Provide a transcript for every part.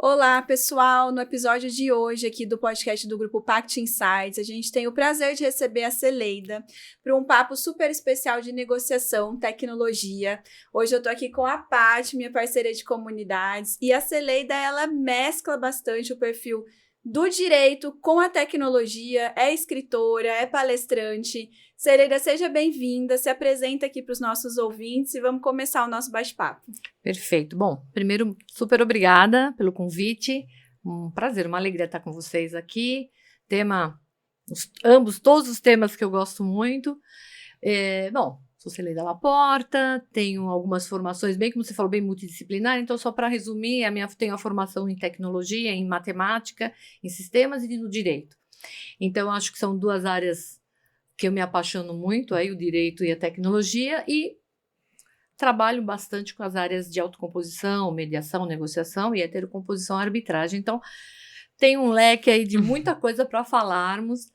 Olá, pessoal! No episódio de hoje aqui do podcast do grupo Pact Insights, a gente tem o prazer de receber a Celeida para um papo super especial de negociação, tecnologia. Hoje eu tô aqui com a Paty, minha parceira de comunidades, e a Celeida, ela mescla bastante o perfil do direito com a tecnologia, é escritora, é palestrante. Celeida, seja bem-vinda, se apresenta aqui para os nossos ouvintes e vamos começar o nosso bate-papo. Perfeito. Bom, primeiro, super obrigada pelo convite. Um prazer, uma alegria estar com vocês aqui. Todos os temas que eu gosto muito. Bom, sou Celeida Laporta, tenho algumas formações, bem como você falou, bem multidisciplinar. Então, só para resumir, tenho a formação em tecnologia, em matemática, em sistemas e no direito. Então, acho que são duas áreas que eu me apaixono muito, aí o direito e a tecnologia, e trabalho bastante com as áreas de autocomposição, mediação, negociação e heterocomposição e arbitragem. Então, tem um leque aí de muita coisa para falarmos.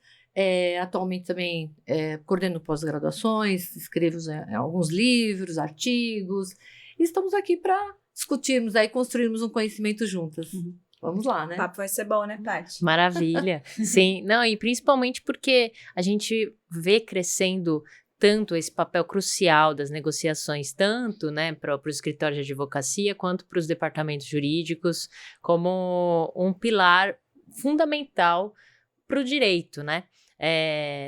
Atualmente também coordeno pós-graduações, escrevo alguns livros, artigos. E estamos aqui para discutirmos aí, construirmos um conhecimento juntas. Uhum. Vamos lá, né? O papo vai ser bom, né, Paty? Maravilha. Sim, não, e principalmente porque a gente vê crescendo tanto esse papel crucial das negociações, tanto, né, para o escritório de advocacia, quanto para os departamentos jurídicos, como um pilar fundamental para o direito, né?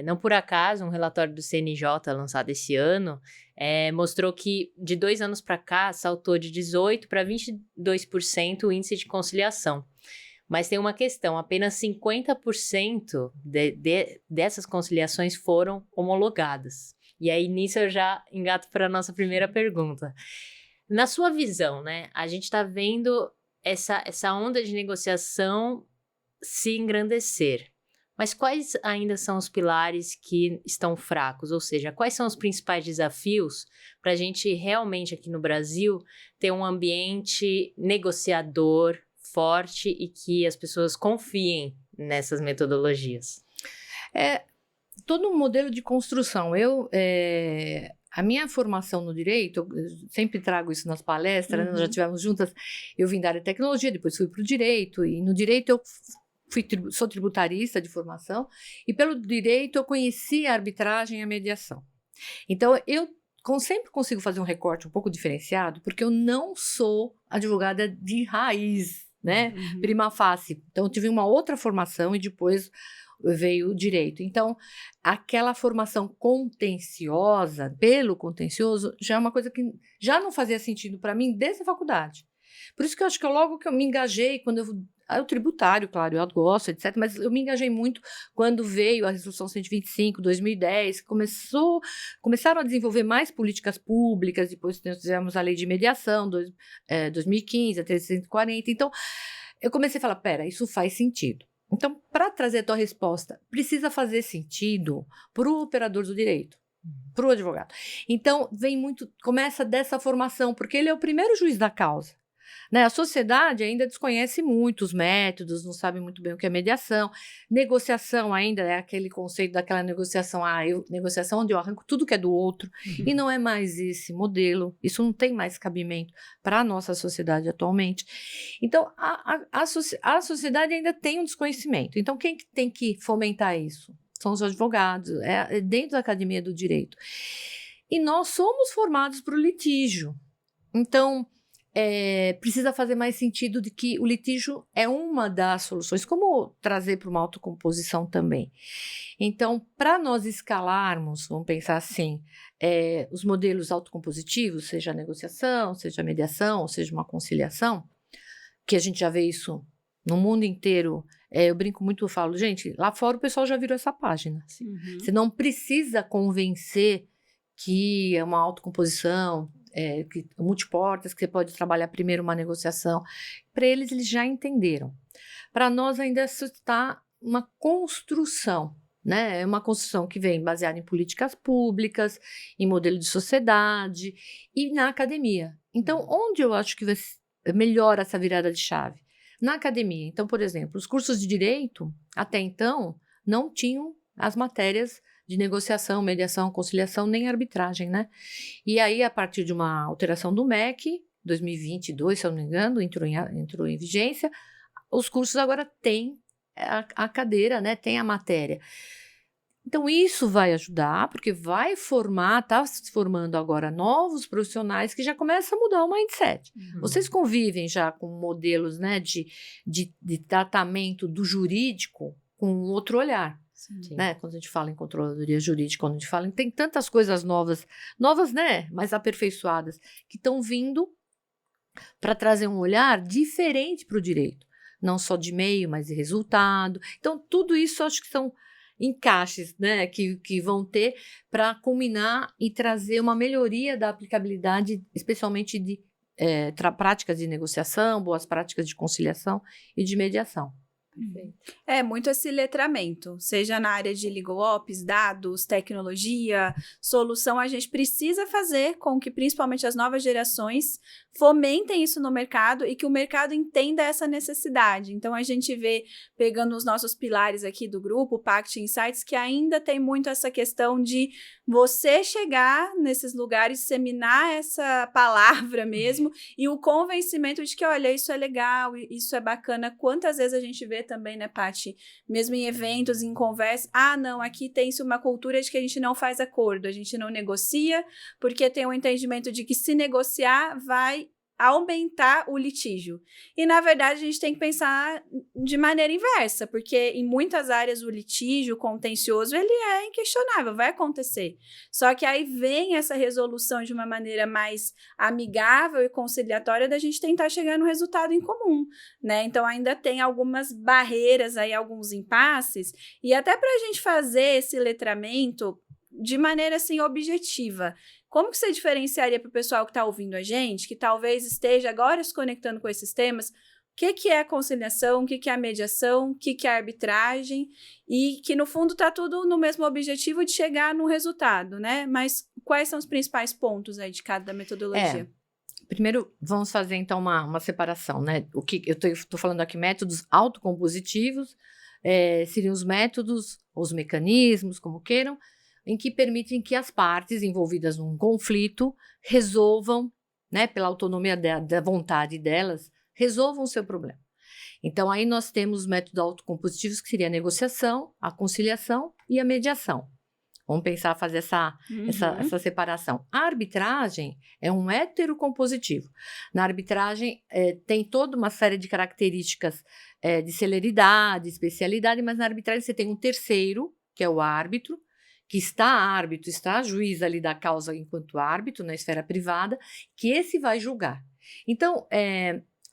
Não por acaso, um relatório do CNJ lançado esse ano mostrou que de 2 anos para cá saltou de 18% para 22% o índice de conciliação. Mas tem uma questão, apenas 50% dessas conciliações foram homologadas. E aí, nisso eu já engato para a nossa primeira pergunta. Na sua visão, né, a gente está vendo essa onda de negociação se engrandecer. Mas quais ainda são os pilares que estão fracos? Ou seja, quais são os principais desafios para a gente realmente aqui no Brasil ter um ambiente negociador forte e que as pessoas confiem nessas metodologias? Todo um modelo de construção. A minha formação no direito, eu sempre trago isso nas palestras, nós já tivemos juntas, eu vim da área de tecnologia, depois fui para o direito, e no direito eu sou tributarista de formação, e pelo direito eu conheci a arbitragem e a mediação. Então, eu sempre consigo fazer um recorte um pouco diferenciado, porque eu não sou advogada de raiz, né? Prima facie. Então, eu tive uma outra formação e depois veio o direito. Então, aquela formação contenciosa, pelo contencioso, já é uma coisa que já não fazia sentido para mim desde a faculdade. Por isso que eu acho que logo que eu me engajei, o tributário, claro, eu gosto, etc., mas eu me engajei muito quando veio a Resolução 125, 2010, começaram a desenvolver mais políticas públicas, depois nós fizemos a lei de mediação, 2015, a 340, então eu comecei a falar, pera, isso faz sentido. Então, para trazer a tua resposta, precisa fazer sentido para o operador do direito, para o advogado. Então, começa dessa formação, porque ele é o primeiro juiz da causa. Né? A sociedade ainda desconhece muito os métodos, não sabe muito bem o que é mediação. Negociação ainda é aquele conceito daquela negociação, negociação onde eu arranco tudo que é do outro, e não é mais esse modelo, isso não tem mais cabimento para a nossa sociedade atualmente. Então, a sociedade ainda tem um desconhecimento. Então, quem tem que fomentar isso? São os advogados, dentro da academia do direito. E nós somos formados para o litígio. Então, precisa fazer mais sentido de que o litígio é uma das soluções, como trazer para uma autocomposição também. Então, para nós escalarmos, vamos pensar assim, os modelos autocompositivos, seja a negociação, seja a mediação, seja uma conciliação, que a gente já vê isso no mundo inteiro, eu brinco muito, eu falo, gente, lá fora o pessoal já virou essa página. Assim. Você não precisa convencer que é uma autocomposição, que multiportas, que você pode trabalhar primeiro uma negociação. Para eles já entenderam. Para nós ainda está uma construção, né? É uma construção que vem baseada em políticas públicas, em modelo de sociedade e na academia. Então, onde eu acho que melhora essa virada de chave? Na academia. Então, por exemplo, os cursos de direito, até então, não tinham as matérias de negociação, mediação, conciliação, nem arbitragem, né? E aí, a partir de uma alteração do MEC, 2022, se eu não me engano, entrou em vigência, os cursos agora têm a cadeira, né? Tem a matéria. Então, isso vai ajudar, porque vai está se formando agora novos profissionais que já começam a mudar o mindset. Vocês convivem já com modelos, né, de tratamento do jurídico com outro olhar. Sim. Né? Quando a gente fala em controladoria jurídica, quando a gente fala tem tantas coisas novas, né, mais aperfeiçoadas, que estão vindo para trazer um olhar diferente para o direito. Não só de meio, mas de resultado. Então, tudo isso eu acho que são encaixes, né, que vão ter para culminar e trazer uma melhoria da aplicabilidade, especialmente de práticas de negociação, boas práticas de conciliação e de mediação. É muito esse letramento, seja na área de legal ops, dados, tecnologia, solução, a gente precisa fazer com que principalmente as novas gerações fomentem isso no mercado e que o mercado entenda essa necessidade. Então a gente vê, pegando os nossos pilares aqui do grupo, Pact Insights, que ainda tem muito essa questão de você chegar nesses lugares, disseminar essa palavra mesmo e o convencimento de que, olha, isso é legal, isso é bacana. Quantas vezes a gente vê também, né, Paty? Mesmo em eventos, em conversa, não, aqui tem-se uma cultura de que a gente não faz acordo, a gente não negocia, porque tem um entendimento de que se negociar vai aumentar o litígio. E, na verdade, a gente tem que pensar de maneira inversa, porque em muitas áreas o litígio contencioso, ele é inquestionável, vai acontecer. Só que aí vem essa resolução de uma maneira mais amigável e conciliatória da gente tentar chegar no resultado em comum, né? Então, ainda tem algumas barreiras aí, alguns impasses, e até para a gente fazer esse letramento de maneira, assim, objetiva. Como que você diferenciaria para o pessoal que está ouvindo a gente, que talvez esteja agora se conectando com esses temas, o que é a conciliação, o que é a mediação, o que é a arbitragem, e que no fundo está tudo no mesmo objetivo de chegar no resultado, né? Mas quais são os principais pontos aí de cada metodologia? Primeiro, vamos fazer então uma separação, né? O que eu estou falando aqui, métodos autocompositivos, seriam os métodos, os mecanismos, como queiram, em que permitem que as partes envolvidas num conflito resolvam, né, pela autonomia da vontade delas, resolvam o seu problema. Então, aí nós temos os métodos autocompositivos, que seria a negociação, a conciliação e a mediação. Vamos pensar, fazer essa separação. A arbitragem é um heterocompositivo. Na arbitragem, tem toda uma série de características de celeridade, especialidade, mas na arbitragem você tem um terceiro, que é o árbitro, que está juiz ali da causa enquanto árbitro, na esfera privada, que esse vai julgar. Então,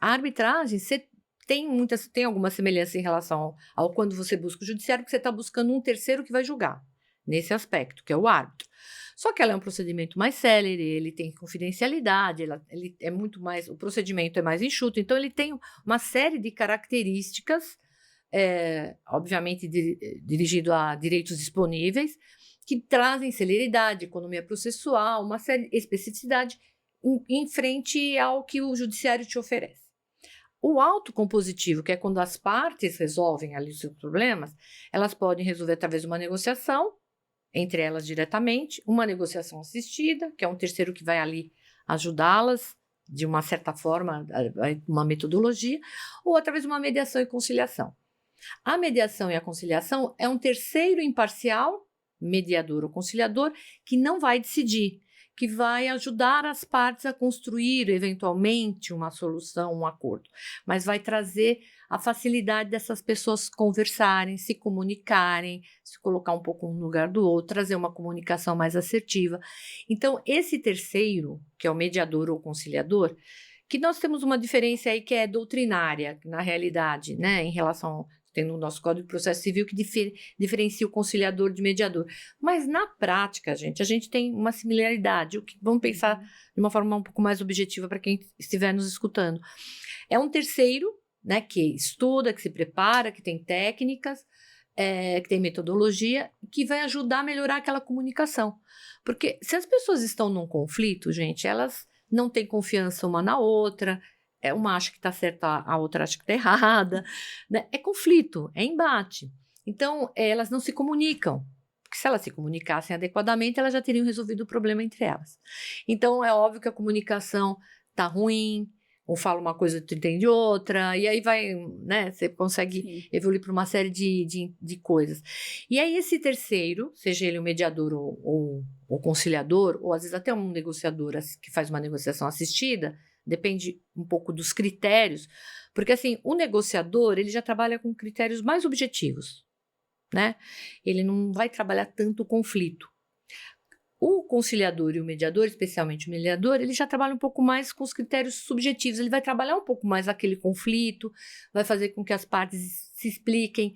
a arbitragem, você tem alguma semelhança em relação ao quando você busca o judiciário, porque você está buscando um terceiro que vai julgar, nesse aspecto, que é o árbitro. Só que ela é um procedimento mais célere, ele tem confidencialidade, ele é muito mais, o procedimento é mais enxuto, então ele tem uma série de características, obviamente dirigido a direitos disponíveis, que trazem celeridade, economia processual, uma série de especificidade em frente ao que o judiciário te oferece. O autocompositivo, que é quando as partes resolvem ali os seus problemas, elas podem resolver através de uma negociação, entre elas diretamente, uma negociação assistida, que é um terceiro que vai ali ajudá-las, de uma certa forma, uma metodologia, ou através de uma mediação e conciliação. A mediação e a conciliação é um terceiro imparcial, mediador ou conciliador, que não vai decidir, que vai ajudar as partes a construir, eventualmente, uma solução, um acordo, mas vai trazer a facilidade dessas pessoas conversarem, se comunicarem, se colocar um pouco um no lugar do outro, trazer uma comunicação mais assertiva. Então, esse terceiro, que é o mediador ou conciliador, que nós temos uma diferença aí que é doutrinária, na realidade, né, em relação... Tem no nosso Código de Processo Civil que diferencia o conciliador de mediador. Mas, na prática, a gente tem uma similaridade. Vamos pensar de uma forma um pouco mais objetiva para quem estiver nos escutando. É um terceiro, né, que estuda, que se prepara, que tem técnicas, que tem metodologia, que vai ajudar a melhorar aquela comunicação. Porque se as pessoas estão num conflito, gente, elas não têm confiança uma na outra, uma acha que está certa, a outra acha que está errada, né? É conflito, é embate. Então, elas não se comunicam, porque se elas se comunicassem adequadamente, elas já teriam resolvido o problema entre elas. Então, é óbvio que a comunicação está ruim, ou fala uma coisa e tu entende outra, e aí vai, né, você consegue evoluir para uma série de coisas. E aí esse terceiro, seja ele um mediador ou conciliador, ou às vezes até um negociador que faz uma negociação assistida, depende um pouco dos critérios, porque assim, o negociador, ele já trabalha com critérios mais objetivos, né? Ele não vai trabalhar tanto o conflito. O conciliador e o mediador, especialmente o mediador, ele já trabalha um pouco mais com os critérios subjetivos, ele vai trabalhar um pouco mais aquele conflito, vai fazer com que as partes se expliquem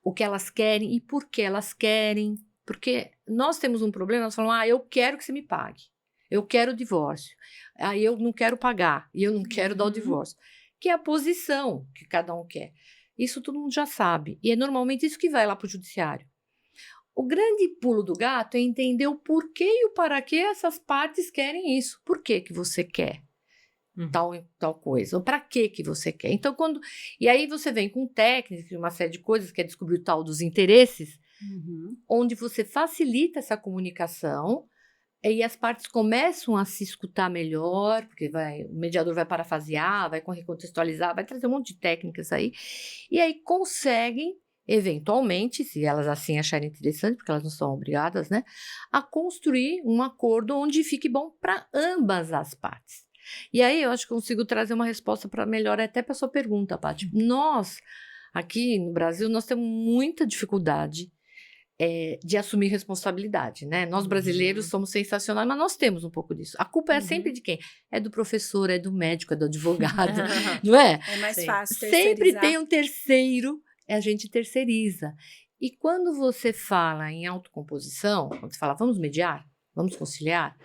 o que elas querem e por que elas querem, porque nós temos um problema, nós falamos, eu quero que você me pague, eu quero o divórcio, eu não quero pagar, e eu não quero dar o divórcio, que é a posição que cada um quer. Isso todo mundo já sabe, e é normalmente isso que vai lá para o judiciário. O grande pulo do gato é entender o porquê e o para que essas partes querem isso. Por que você quer tal coisa? Ou para que você quer? Então, e aí você vem com técnicas, uma série de coisas, que é descobrir o tal dos interesses, onde você facilita essa comunicação e as partes começam a se escutar melhor, porque o mediador vai parafrasear, vai recontextualizar, vai trazer um monte de técnicas aí, e aí conseguem eventualmente, se elas assim acharem interessante, porque elas não são obrigadas, né, a construir um acordo onde fique bom para ambas as partes. E aí eu acho que consigo trazer uma resposta para melhor até para a sua pergunta, Paty. Nós, aqui no Brasil, nós temos muita dificuldade de assumir responsabilidade, né? Nós brasileiros somos sensacionais, mas nós temos um pouco disso. A culpa é sempre de quem? É do professor, é do médico, é do advogado, não é? É mais fácil Sempre terceirizar. tem um terceiro, a gente terceiriza. E quando você fala em autocomposição, quando você fala vamos mediar, vamos conciliar,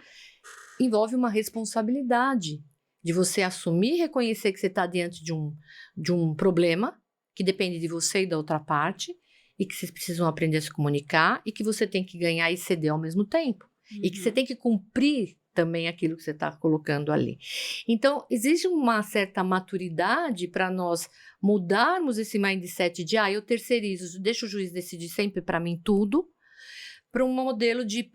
envolve uma responsabilidade de você assumir e reconhecer que você está diante de um problema que depende de você e da outra parte, e que vocês precisam aprender a se comunicar, e que você tem que ganhar e ceder ao mesmo tempo. E que você tem que cumprir também aquilo que você está colocando ali. Então, existe uma certa maturidade para nós mudarmos esse mindset de, eu terceirizo, deixa o juiz decidir sempre para mim tudo, para um modelo de,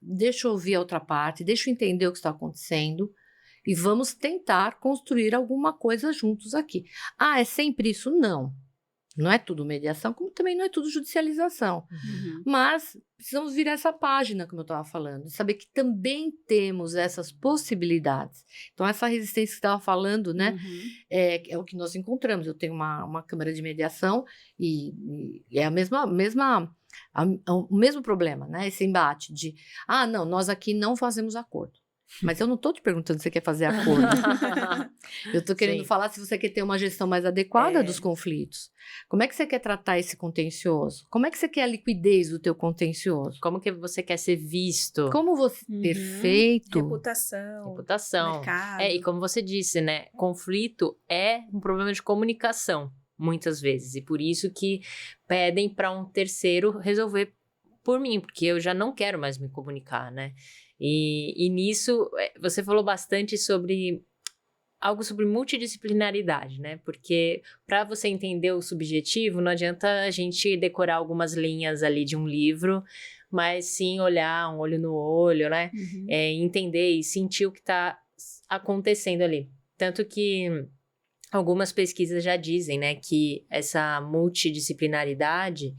deixa eu ouvir a outra parte, deixa eu entender o que está acontecendo, e vamos tentar construir alguma coisa juntos aqui. É sempre isso? Não. Não é tudo mediação, como também não é tudo judicialização. Mas precisamos virar essa página, como eu estava falando, saber que também temos essas possibilidades. Então, essa resistência que você estava falando, né, é o que nós encontramos. Eu tenho uma câmara de mediação e é o mesmo problema, né? Esse embate de, não, nós aqui não fazemos acordo. Mas eu não estou te perguntando se você quer fazer acordo. Eu estou querendo falar se você quer ter uma gestão mais adequada dos conflitos. Como é que você quer tratar esse contencioso? Como é que você quer a liquidez do teu contencioso? Como que você quer ser visto? Como você... Perfeito. Reputação. Mercado. E como você disse, né? Conflito é um problema de comunicação, muitas vezes. E por isso que pedem para um terceiro resolver por mim, porque eu já não quero mais me comunicar, né? E nisso, você falou bastante sobre algo sobre multidisciplinaridade, né? Porque para você entender o subjetivo, não adianta a gente decorar algumas linhas ali de um livro, mas sim olhar um olho no olho, né? Entender e sentir o que está acontecendo ali. Tanto que algumas pesquisas já dizem, né, que essa multidisciplinaridade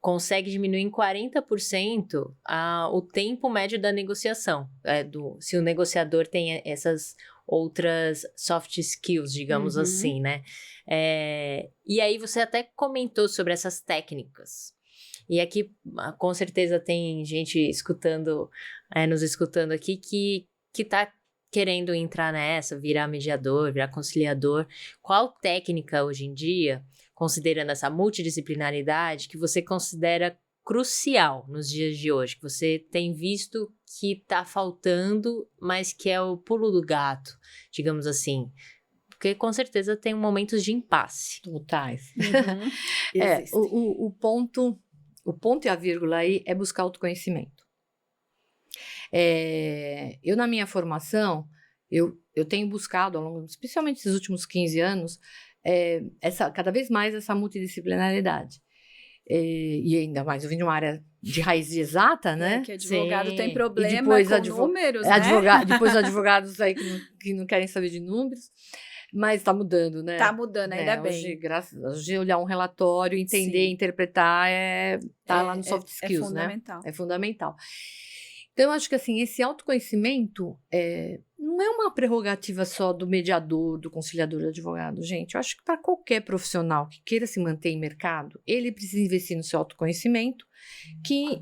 consegue diminuir em 40% o tempo médio da negociação. Se o negociador tem essas outras soft skills, digamos assim, né? E aí você até comentou sobre essas técnicas. E aqui, com certeza, tem gente escutando, nos escutando aqui que tá querendo entrar nessa, virar mediador, virar conciliador. Qual técnica hoje em dia, considerando essa multidisciplinaridade, que você considera crucial nos dias de hoje, que você tem visto que está faltando, mas que é o pulo do gato, digamos assim? Porque com certeza tem momentos de impasse. Totais. O ponto e a vírgula aí é buscar autoconhecimento. Eu, na minha formação, eu tenho buscado, ao longo, especialmente esses últimos 15 anos, cada vez mais essa multidisciplinaridade. E ainda mais, eu vim de uma área de raiz exata, né? Que advogado Sim. tem problema depois com números, né? Depois advogados aí que não querem saber de números. Mas está mudando, né? Tá mudando, ainda bem. Hoje, olhar um relatório, entender, interpretar, tá lá no soft skills, né? Fundamental. É fundamental. Então, eu acho que, assim, esse autoconhecimento não é uma prerrogativa só do mediador, do conciliador, do advogado, gente. Eu acho que para qualquer profissional que queira se manter em mercado, ele precisa investir no seu autoconhecimento, que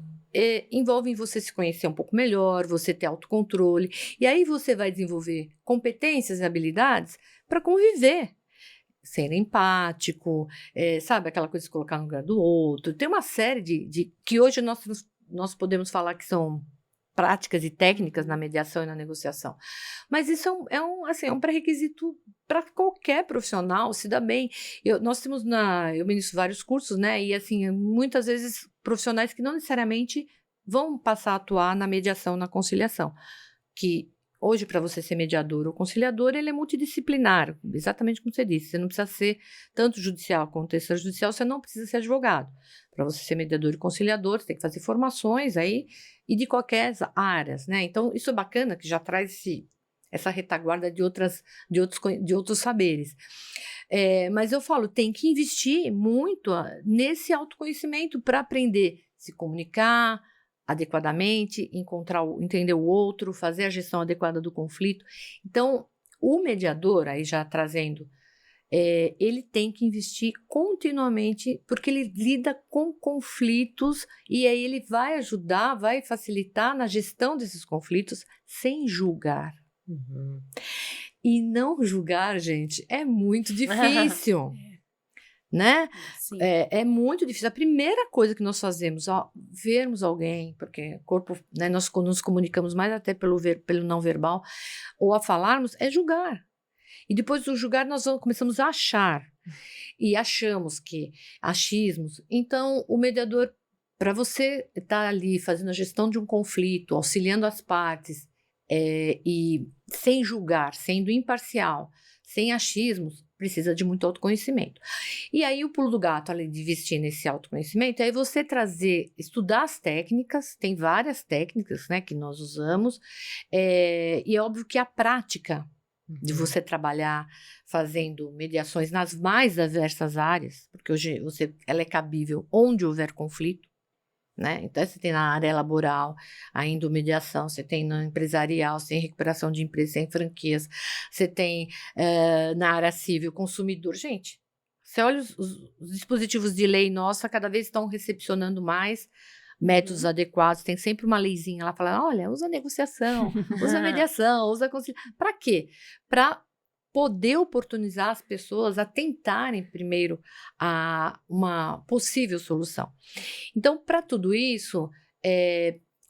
envolve em você se conhecer um pouco melhor, você ter autocontrole, e aí você vai desenvolver competências e habilidades para conviver, ser empático, sabe, aquela coisa de se colocar no lugar do outro. Tem uma série de que hoje nós podemos falar que são práticas e técnicas na mediação e na negociação. Mas isso é um pré-requisito para qualquer profissional se dar bem. Eu ministro vários cursos, né? E assim, muitas vezes profissionais que não necessariamente vão passar a atuar na mediação, na conciliação. Que hoje, para você ser mediador ou conciliador, ele é multidisciplinar, exatamente como você disse. Você não precisa ser tanto judicial quanto extrajudicial, você não precisa ser advogado. Para você ser mediador e conciliador, você tem que fazer formações aí e de qualquer áreas, né? Então, isso é bacana, que já traz essa retaguarda de outros saberes. Mas eu falo, tem que investir muito nesse autoconhecimento para aprender a se comunicar adequadamente, entender o outro, fazer a gestão adequada do conflito. Então, o mediador, aí já trazendo, ele tem que investir continuamente, porque ele lida com conflitos e aí ele vai ajudar, vai facilitar na gestão desses conflitos sem julgar. Uhum. E não julgar, gente, é muito difícil. Né? É muito difícil. A primeira coisa que nós fazemos ao vermos alguém, porque corpo, né, nós nos comunicamos mais até pelo não verbal, ou a falarmos, é julgar. E depois do julgar, nós começamos a achar. E achamos que achismos. Então, o mediador, para você estar ali fazendo a gestão de um conflito, auxiliando as partes, e sem julgar, sendo imparcial, sem achismos, precisa de muito autoconhecimento. E aí o pulo do gato, além de investir nesse autoconhecimento, é você estudar as técnicas, tem várias técnicas, né, que nós usamos, e é óbvio que a prática de você trabalhar fazendo mediações nas mais diversas áreas, porque hoje ela é cabível onde houver conflito, né? Então, você tem na área laboral, a endomediação, você tem na empresarial, você tem recuperação de empresas, você tem franquias, você tem na área civil, consumidor. Gente, você olha os dispositivos de lei nossa, cada vez estão recepcionando mais métodos adequados, tem sempre uma leizinha lá falando, olha, usa negociação, usa mediação, usa conciliação. Para quê? Para poder oportunizar as pessoas a tentarem primeiro uma possível solução. Então, para tudo isso,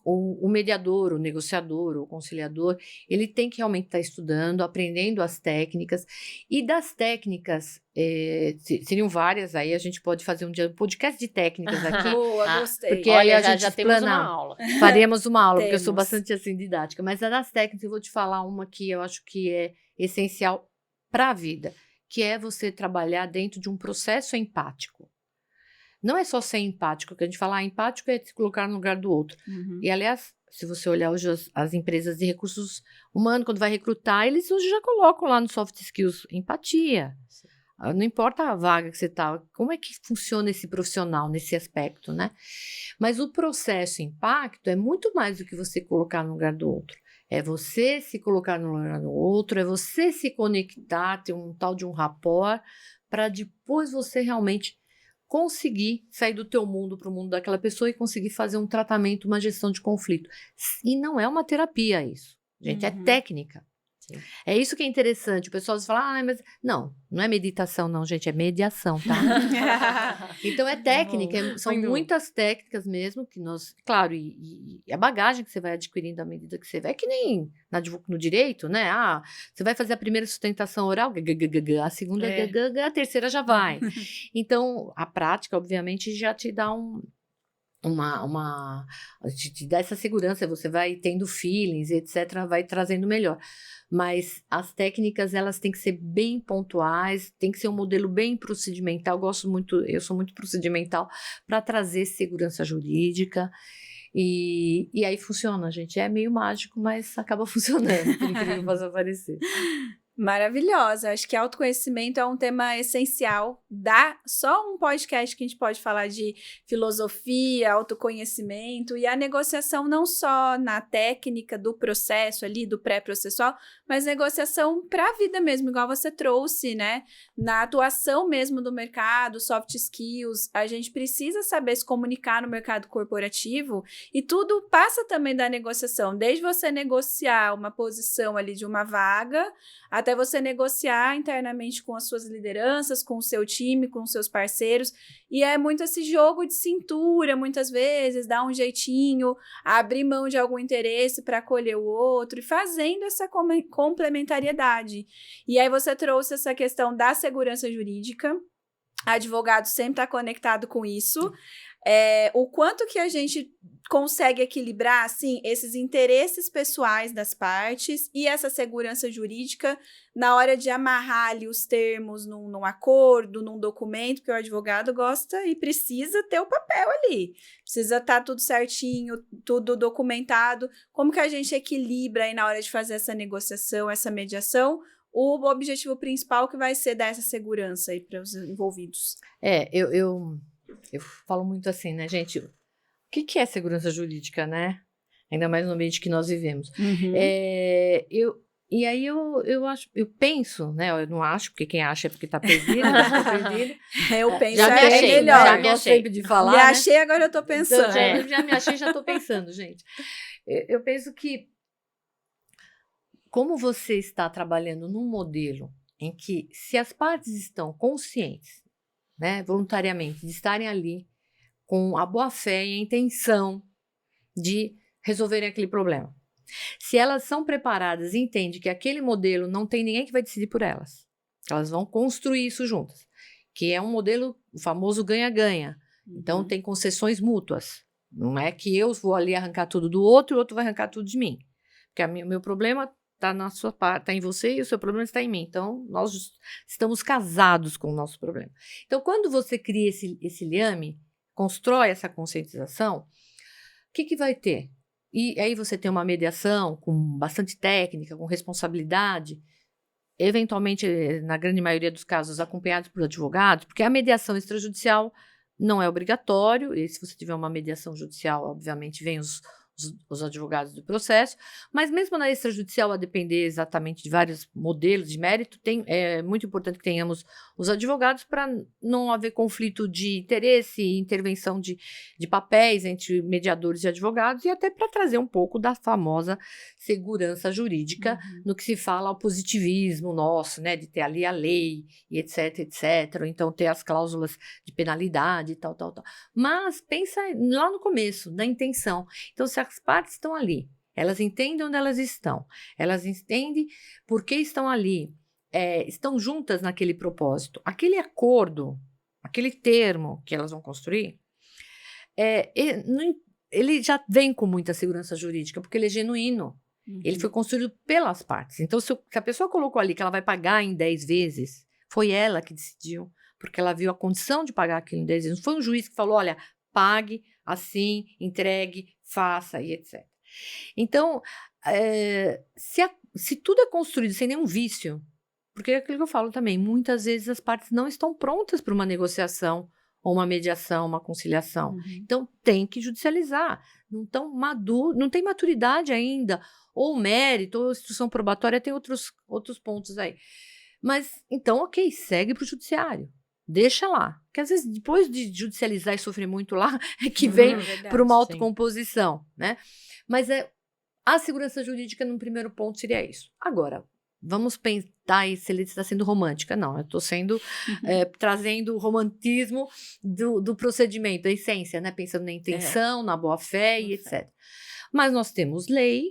o mediador, o negociador, o conciliador, ele tem que realmente estar estudando, aprendendo as técnicas, e das técnicas, seriam várias, aí a gente pode fazer um podcast de técnicas aqui. Boa, gostei. Porque aí a gente já temos uma aula. Faremos uma aula, porque eu sou bastante assim didática, mas das técnicas eu vou te falar uma que eu acho que é essencial para a vida, que é você trabalhar dentro de um processo empático. Não é só ser empático, que a gente fala, empático é se colocar no lugar do outro. Uhum. E, aliás, se você olhar hoje as empresas de recursos humanos, quando vai recrutar, eles hoje já colocam lá no soft skills empatia. Não importa a vaga que você está, como é que funciona esse profissional nesse aspecto, né? Mas o processo impacto é muito mais do que você colocar no lugar do outro. É você se colocar no lugar do outro, é você se conectar, ter um tal de um rapport, para depois você realmente conseguir sair do teu mundo para o mundo daquela pessoa e conseguir fazer um tratamento, uma gestão de conflito. E não é uma terapia isso, gente, é técnica. Sim. É isso que é interessante. O pessoal fala, mas não é meditação não, gente, é mediação, tá? Então é técnica, são muitas técnicas mesmo que nós, claro, e a bagagem que você vai adquirindo à medida que você vai, é que nem no direito, né? Você vai fazer a primeira sustentação oral, a segunda a terceira já vai. Então, a prática, obviamente, já te dá te dá essa segurança, você vai tendo feelings, etc., vai trazendo melhor. Mas as técnicas, elas têm que ser bem pontuais, tem que ser um modelo bem procedimental, eu sou muito procedimental para trazer segurança jurídica, e aí funciona, gente, é meio mágico, mas acaba funcionando, por incrível que possa parecer. Maravilhosa. Acho que autoconhecimento é um tema essencial. Dá só um podcast que a gente pode falar de filosofia, autoconhecimento e a negociação não só na técnica do processo ali, do pré-processual, mas negociação para a vida mesmo, igual você trouxe, né? Na atuação mesmo do mercado, soft skills, a gente precisa saber se comunicar no mercado corporativo e tudo passa também da negociação, desde você negociar uma posição ali de uma vaga, até você negociar internamente com as suas lideranças, com o seu time, com os seus parceiros. E é muito esse jogo de cintura, muitas vezes, dar um jeitinho, abrir mão de algum interesse para acolher o outro e fazendo essa complementariedade. E aí você trouxe essa questão da segurança jurídica. Advogado sempre está conectado com isso. O quanto que a gente consegue equilibrar, assim, esses interesses pessoais das partes e essa segurança jurídica na hora de amarrar ali os termos num acordo, num documento, porque o advogado gosta e precisa ter o papel ali. Precisa estar tudo certinho, tudo documentado. Como que a gente equilibra aí na hora de fazer essa negociação, essa mediação? O objetivo principal que vai ser dar essa segurança aí para os envolvidos. Eu falo muito assim, né, gente? O que é segurança jurídica, né? Ainda mais no ambiente que nós vivemos. Uhum. Eu penso, né? Eu não acho, porque quem acha é porque tá perdido, né? Tá perdido. Eu penso, já me achei, melhor. já me achei. Sempre de falar, Me né? achei, agora eu tô pensando. Então, já me achei, já tô pensando, gente. Eu penso que como você está trabalhando num modelo em que, se as partes estão conscientes, né, voluntariamente, de estarem ali com a boa-fé e a intenção de resolverem aquele problema. Se elas são preparadas e entendem que aquele modelo não tem ninguém que vai decidir por elas, elas vão construir isso juntas, que é um modelo, o famoso ganha-ganha. Então, tem concessões mútuas. Não é que eu vou ali arrancar tudo do outro e o outro vai arrancar tudo de mim. Porque o meu problema está na sua parte, está em você e o seu problema está em mim. Então, nós estamos casados com o nosso problema. Então, quando você cria esse liame, constrói essa conscientização, o que vai ter? E aí você tem uma mediação com bastante técnica, com responsabilidade, eventualmente, na grande maioria dos casos, acompanhados por advogados, porque a mediação extrajudicial não é obrigatório, e se você tiver uma mediação judicial, obviamente, vem os advogados do processo, mas mesmo na extrajudicial, a depender exatamente de vários modelos de mérito, é muito importante que tenhamos os advogados para não haver conflito de interesse e intervenção de papéis entre mediadores e advogados, e até para trazer um pouco da famosa segurança jurídica no que se fala ao positivismo nosso, né, de ter ali a lei e etc, ou então ter as cláusulas de penalidade e tal. Mas pensa lá no começo, na intenção. Então, se as partes estão ali, elas entendem onde elas estão, elas entendem por que estão ali, estão juntas naquele propósito, aquele acordo, aquele termo que elas vão construir, ele já vem com muita segurança jurídica, porque ele é genuíno. Ele foi construído pelas partes. Então, se a pessoa colocou ali que ela vai pagar em 10 vezes, foi ela que decidiu, porque ela viu a condição de pagar aquilo em 10 vezes. Não foi um juiz que falou, olha, pague assim, entregue, faça e etc. Então, se tudo é construído sem nenhum vício, porque é aquilo que eu falo também, muitas vezes as partes não estão prontas para uma negociação, ou uma mediação, uma conciliação. Então, tem que judicializar. Não tem maturidade ainda, ou mérito, ou instrução probatória, tem outros pontos aí. Mas, então, ok, segue para o judiciário. Deixa lá. Porque, às vezes, depois de judicializar e sofrer muito lá, é que vem para uma autocomposição, né? Mas a segurança jurídica, num primeiro ponto, seria isso. Agora, vamos pensar se ele está sendo romântica. Não, eu estou trazendo o romantismo do procedimento, a essência, né? Pensando na intenção, na boa-fé e etc. Mas nós temos lei,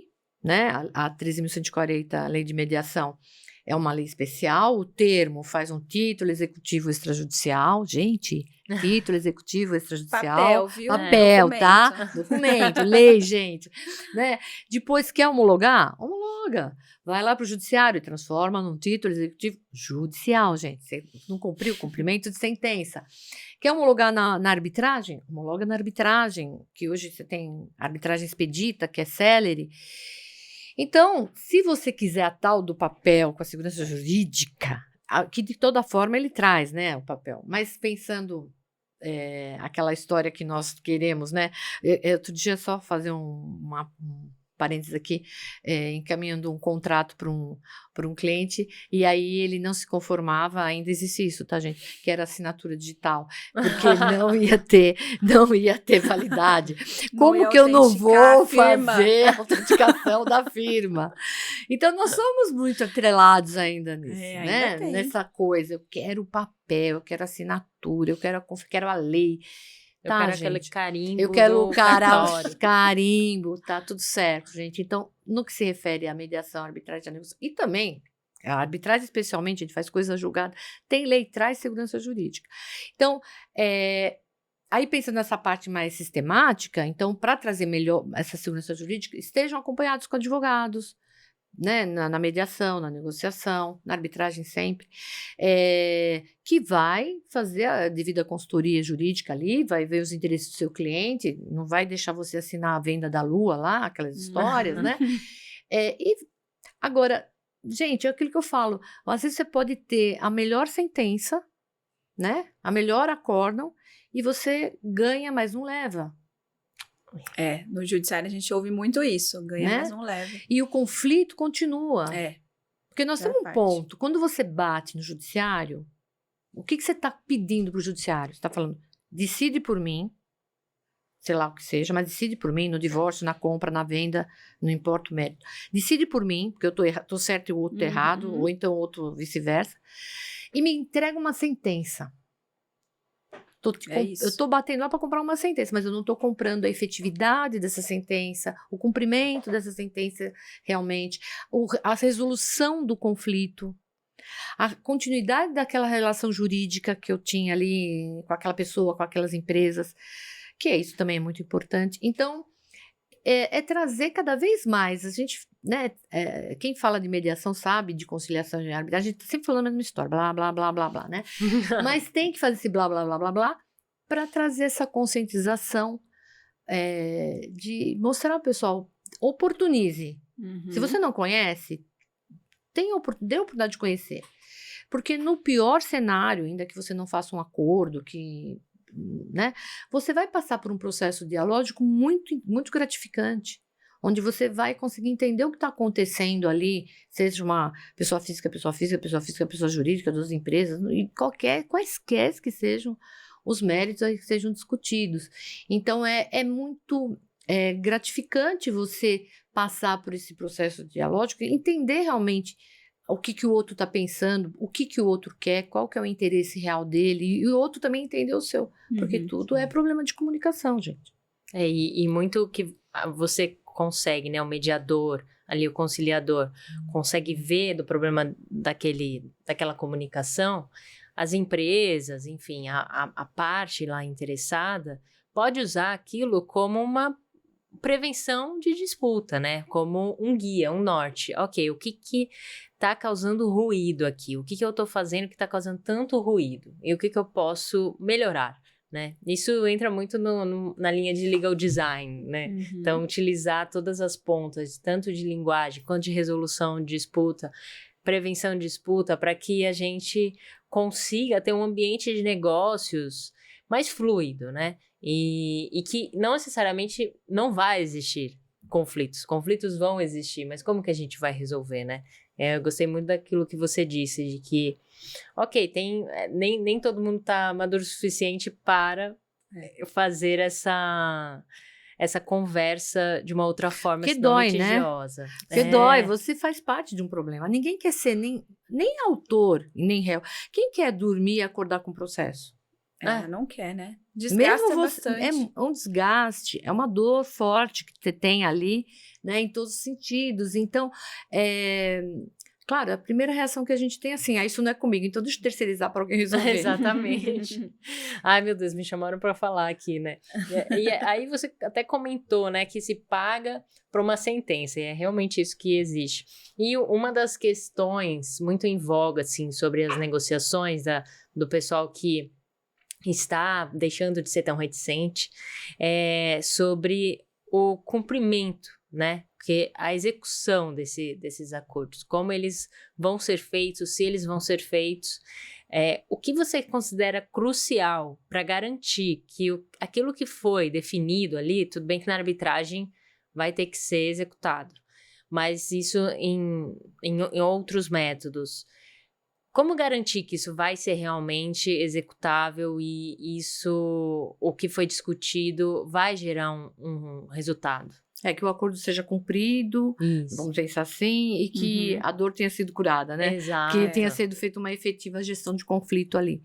né? A 13.140, a lei de mediação, é uma lei especial, o termo faz um título executivo extrajudicial, gente, título executivo extrajudicial. Papel, viu? Papel, tá? Documento, lei, gente. Né? Depois, quer homologar? Homologa. Vai lá para o judiciário e transforma num título executivo judicial, gente. Você não cumpriu o cumprimento de sentença. Quer homologar na arbitragem? Homologa na arbitragem, que hoje você tem arbitragem expedita, que é célere. Então, se você quiser a tal do papel com a segurança jurídica, que de toda forma ele traz, né, o papel. Mas pensando aquela história que nós queremos, né? Outro dia, só fazer um parênteses aqui, encaminhando um contrato para um cliente, e aí ele não se conformava, ainda existe isso, tá, gente? Que era assinatura digital, porque não ia ter validade. Como que eu não vou fazer a autenticação da firma? Então, nós somos muito atrelados ainda nisso, né? Nessa coisa, eu quero papel, eu quero assinatura, eu quero a lei. Eu quero aquele carimbo. Eu quero o carimbo, tá tudo certo, gente. Então, no que se refere à mediação, arbitragem, negociação, e também, a arbitragem especialmente, a gente faz coisa julgada, tem lei, traz segurança jurídica. Então, aí pensando nessa parte mais sistemática, então, para trazer melhor essa segurança jurídica, estejam acompanhados com advogados, né, na mediação, na negociação, na arbitragem sempre, que vai fazer a devida consultoria jurídica ali, vai ver os interesses do seu cliente, não vai deixar você assinar a venda da lua lá, aquelas histórias, né? E agora, gente, é aquilo que eu falo, às vezes você pode ter a melhor sentença, né, a melhor acórdão, e você ganha, mas não leva. No judiciário a gente ouve muito isso, ganha, né? Mas não leva. E o conflito continua. Porque nós temos um ponto, quando você bate no judiciário, o que você está pedindo para o judiciário? Você está falando, decide por mim, sei lá o que seja, mas decide por mim no divórcio, na compra, na venda, não importa o mérito. Decide por mim, porque eu tô certo e o outro errado, ou então o outro vice-versa, e me entrega uma sentença. Eu estou batendo lá para comprar uma sentença, mas eu não estou comprando a efetividade dessa sentença, o cumprimento dessa sentença realmente, a resolução do conflito, a continuidade daquela relação jurídica que eu tinha ali com aquela pessoa, com aquelas empresas, que isso também é muito importante. Então, trazer cada vez mais, a gente, né, quem fala de mediação sabe de conciliação de arbitragem, a gente está sempre falando a mesma história, blá, blá, blá, blá, blá, né? Mas tem que fazer esse blá, blá, blá, blá, blá, para trazer essa conscientização de mostrar ao pessoal, oportunize. Se você não conhece, dê a oportunidade de conhecer. Porque no pior cenário, ainda que você não faça um acordo, né, você vai passar por um processo dialógico muito, muito gratificante, onde você vai conseguir entender o que está acontecendo ali, seja uma pessoa física, pessoa jurídica, duas empresas, e quaisquer que sejam os méritos que sejam discutidos. Então, é muito gratificante você passar por esse processo dialógico e entender realmente o que o outro está pensando, o que o outro quer, qual que é o interesse real dele, e o outro também entender o seu, porque tudo é problema de comunicação, gente. E muito que você consegue, né, o mediador, ali o conciliador, consegue ver do problema daquela comunicação, as empresas, enfim, a parte lá interessada, pode usar aquilo como uma prevenção de disputa, né? Como um guia, um norte. Ok, o que tá causando ruído aqui? O que eu tô fazendo que tá causando tanto ruído? E o que eu posso melhorar, né? Isso entra muito na linha de legal design, né? Então, utilizar todas as pontas, tanto de linguagem quanto de resolução de disputa, prevenção de disputa, para que a gente consiga ter um ambiente de negócios mais fluido, né? E que não necessariamente não vai existir conflitos. Conflitos vão existir, mas como que a gente vai resolver, né? Eu gostei muito daquilo que você disse, de que, ok, nem todo mundo tá maduro o suficiente para fazer essa conversa de uma outra forma, que senão dói, litigiosa. Né? Que dói, você faz parte de um problema. Ninguém quer ser nem autor e nem réu. Quem quer dormir e acordar com o processo? Não quer, né? Desgasta bastante. É um desgaste, é uma dor forte que você tem ali, né, em todos os sentidos. Então, Claro, a primeira reação que a gente tem é assim, isso não é comigo, então deixa eu terceirizar para alguém resolver. Exatamente. Ai, meu Deus, me chamaram para falar aqui, né? E aí você até comentou, né, que se paga por uma sentença, e é realmente isso que existe. E uma das questões muito em voga, assim, sobre as negociações do pessoal que está deixando de ser tão reticente, sobre o cumprimento, né? Porque a execução desses acordos, como eles vão ser feitos, se eles vão ser feitos, o que você considera crucial para garantir que aquilo que foi definido ali, tudo bem que na arbitragem vai ter que ser executado, mas isso em outros métodos. Como garantir que isso vai ser realmente executável e isso, o que foi discutido, vai gerar um resultado? Que o acordo seja cumprido, vamos pensar assim, e que a dor tenha sido curada, né? Exato. Que tenha sido feita uma efetiva gestão de conflito ali.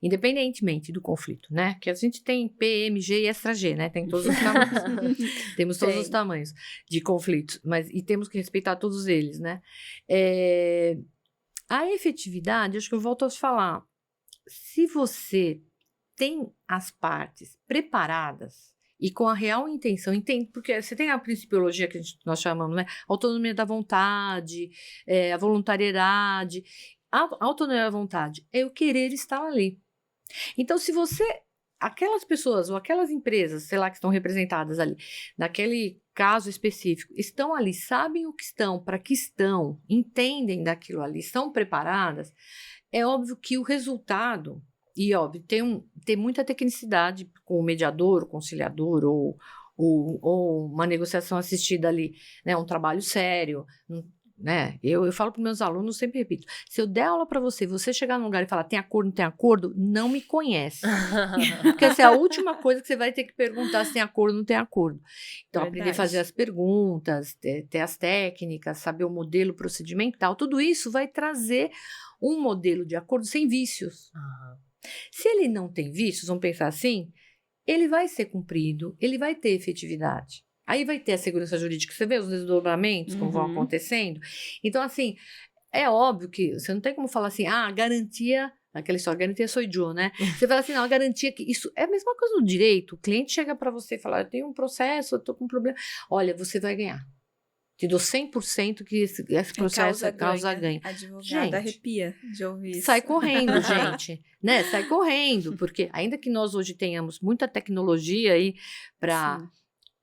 Independentemente do conflito, né? Que a gente tem P, M, G e extra G, né? Tem todos os tamanhos. Temos todos os tamanhos de conflitos, e temos que respeitar todos eles, né? A efetividade, acho que eu volto a falar, se você tem as partes preparadas e com a real intenção, porque você tem a principiologia que nós chamamos, né? Autonomia da vontade, a voluntariedade. A autonomia da vontade é o querer estar ali. Então, se aquelas pessoas ou aquelas empresas, sei lá, que estão representadas ali, naquele caso específico, estão ali, sabem o que estão, para que estão, entendem daquilo ali, estão preparadas, é óbvio que o resultado, e óbvio, tem muita tecnicidade com o mediador, o conciliador, ou uma negociação assistida ali, né, um trabalho sério, né? Eu falo para os meus alunos, sempre repito, se eu der aula para você chegar num lugar e falar tem acordo, não tem acordo, não me conhece. Porque essa é a última coisa que você vai ter que perguntar se tem acordo ou não tem acordo. Então, aprender a fazer as perguntas, ter as técnicas, saber o modelo procedimental, tudo isso vai trazer um modelo de acordo sem vícios. Se ele não tem vícios, vamos pensar assim, ele vai ser cumprido, ele vai ter efetividade. Aí vai ter a segurança jurídica, você vê os desdobramentos, como vão acontecendo. Então, assim, é óbvio que você não tem como falar assim, garantia, aquela história, garantia sou idiota, né? Você fala assim, não, a garantia que isso é a mesma coisa no direito. O cliente chega para você e fala, eu tenho um processo, eu tô com um problema. Olha, você vai ganhar. Te dou 100% que esse processo é causa ganho. Advogada arrepia de ouvir isso. Sai correndo, gente, né? Sai correndo, porque ainda que nós hoje tenhamos muita tecnologia aí para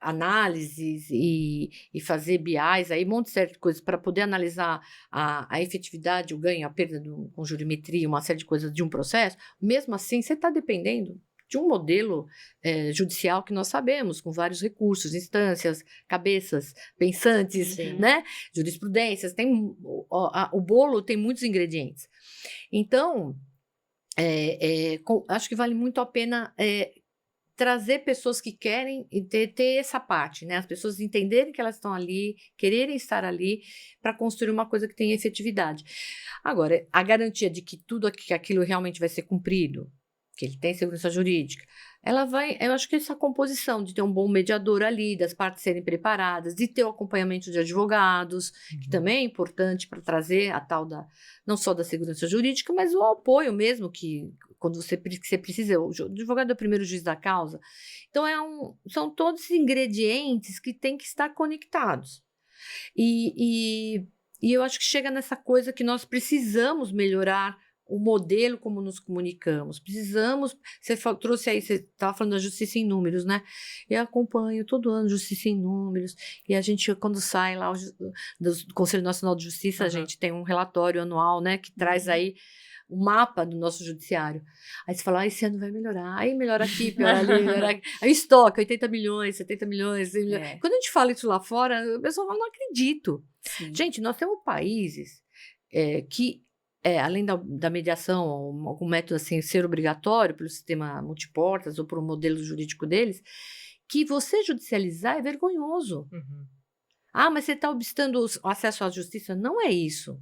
análises e fazer BIs, aí um monte de coisas para poder analisar a efetividade, o ganho, a perda com jurimetria, uma série de coisas de um processo, mesmo assim você está dependendo de um modelo judicial que nós sabemos, com vários recursos, instâncias, cabeças, pensantes, né? Jurisprudências, o bolo tem muitos ingredientes. Então, acho que vale muito a pena trazer pessoas que querem ter essa parte, né? As pessoas entenderem que elas estão ali, quererem estar ali para construir uma coisa que tenha efetividade. Agora, a garantia de que aquilo realmente vai ser cumprido, que ele tem segurança jurídica, eu acho que essa composição de ter um bom mediador ali, das partes serem preparadas, de ter o acompanhamento de advogados, que também é importante para trazer a tal não só da segurança jurídica, mas o apoio mesmo que quando você precisa, o advogado é o primeiro juiz da causa. Então, são todos esses ingredientes que têm que estar conectados. E eu acho que chega nessa coisa que nós precisamos melhorar o modelo como nos comunicamos. Você trouxe aí, você estava falando da justiça em números, né? Eu acompanho todo ano justiça em números, e a gente, quando sai lá do Conselho Nacional de Justiça, a gente tem um relatório anual, né, que traz aí o mapa do nosso judiciário. Aí você fala, esse ano vai melhorar. Aí melhora aqui, pior ali, melhora aqui. Aí estoque, 80 milhões, 70 milhões. Quando a gente fala isso lá fora, o pessoal fala, não acredito. Sim. Gente, nós temos países que, além da mediação, ou algum método assim, ser obrigatório pelo sistema multiportas ou por um modelo jurídico deles, que você judicializar é vergonhoso. Mas você está obstando o acesso à justiça? Não é isso.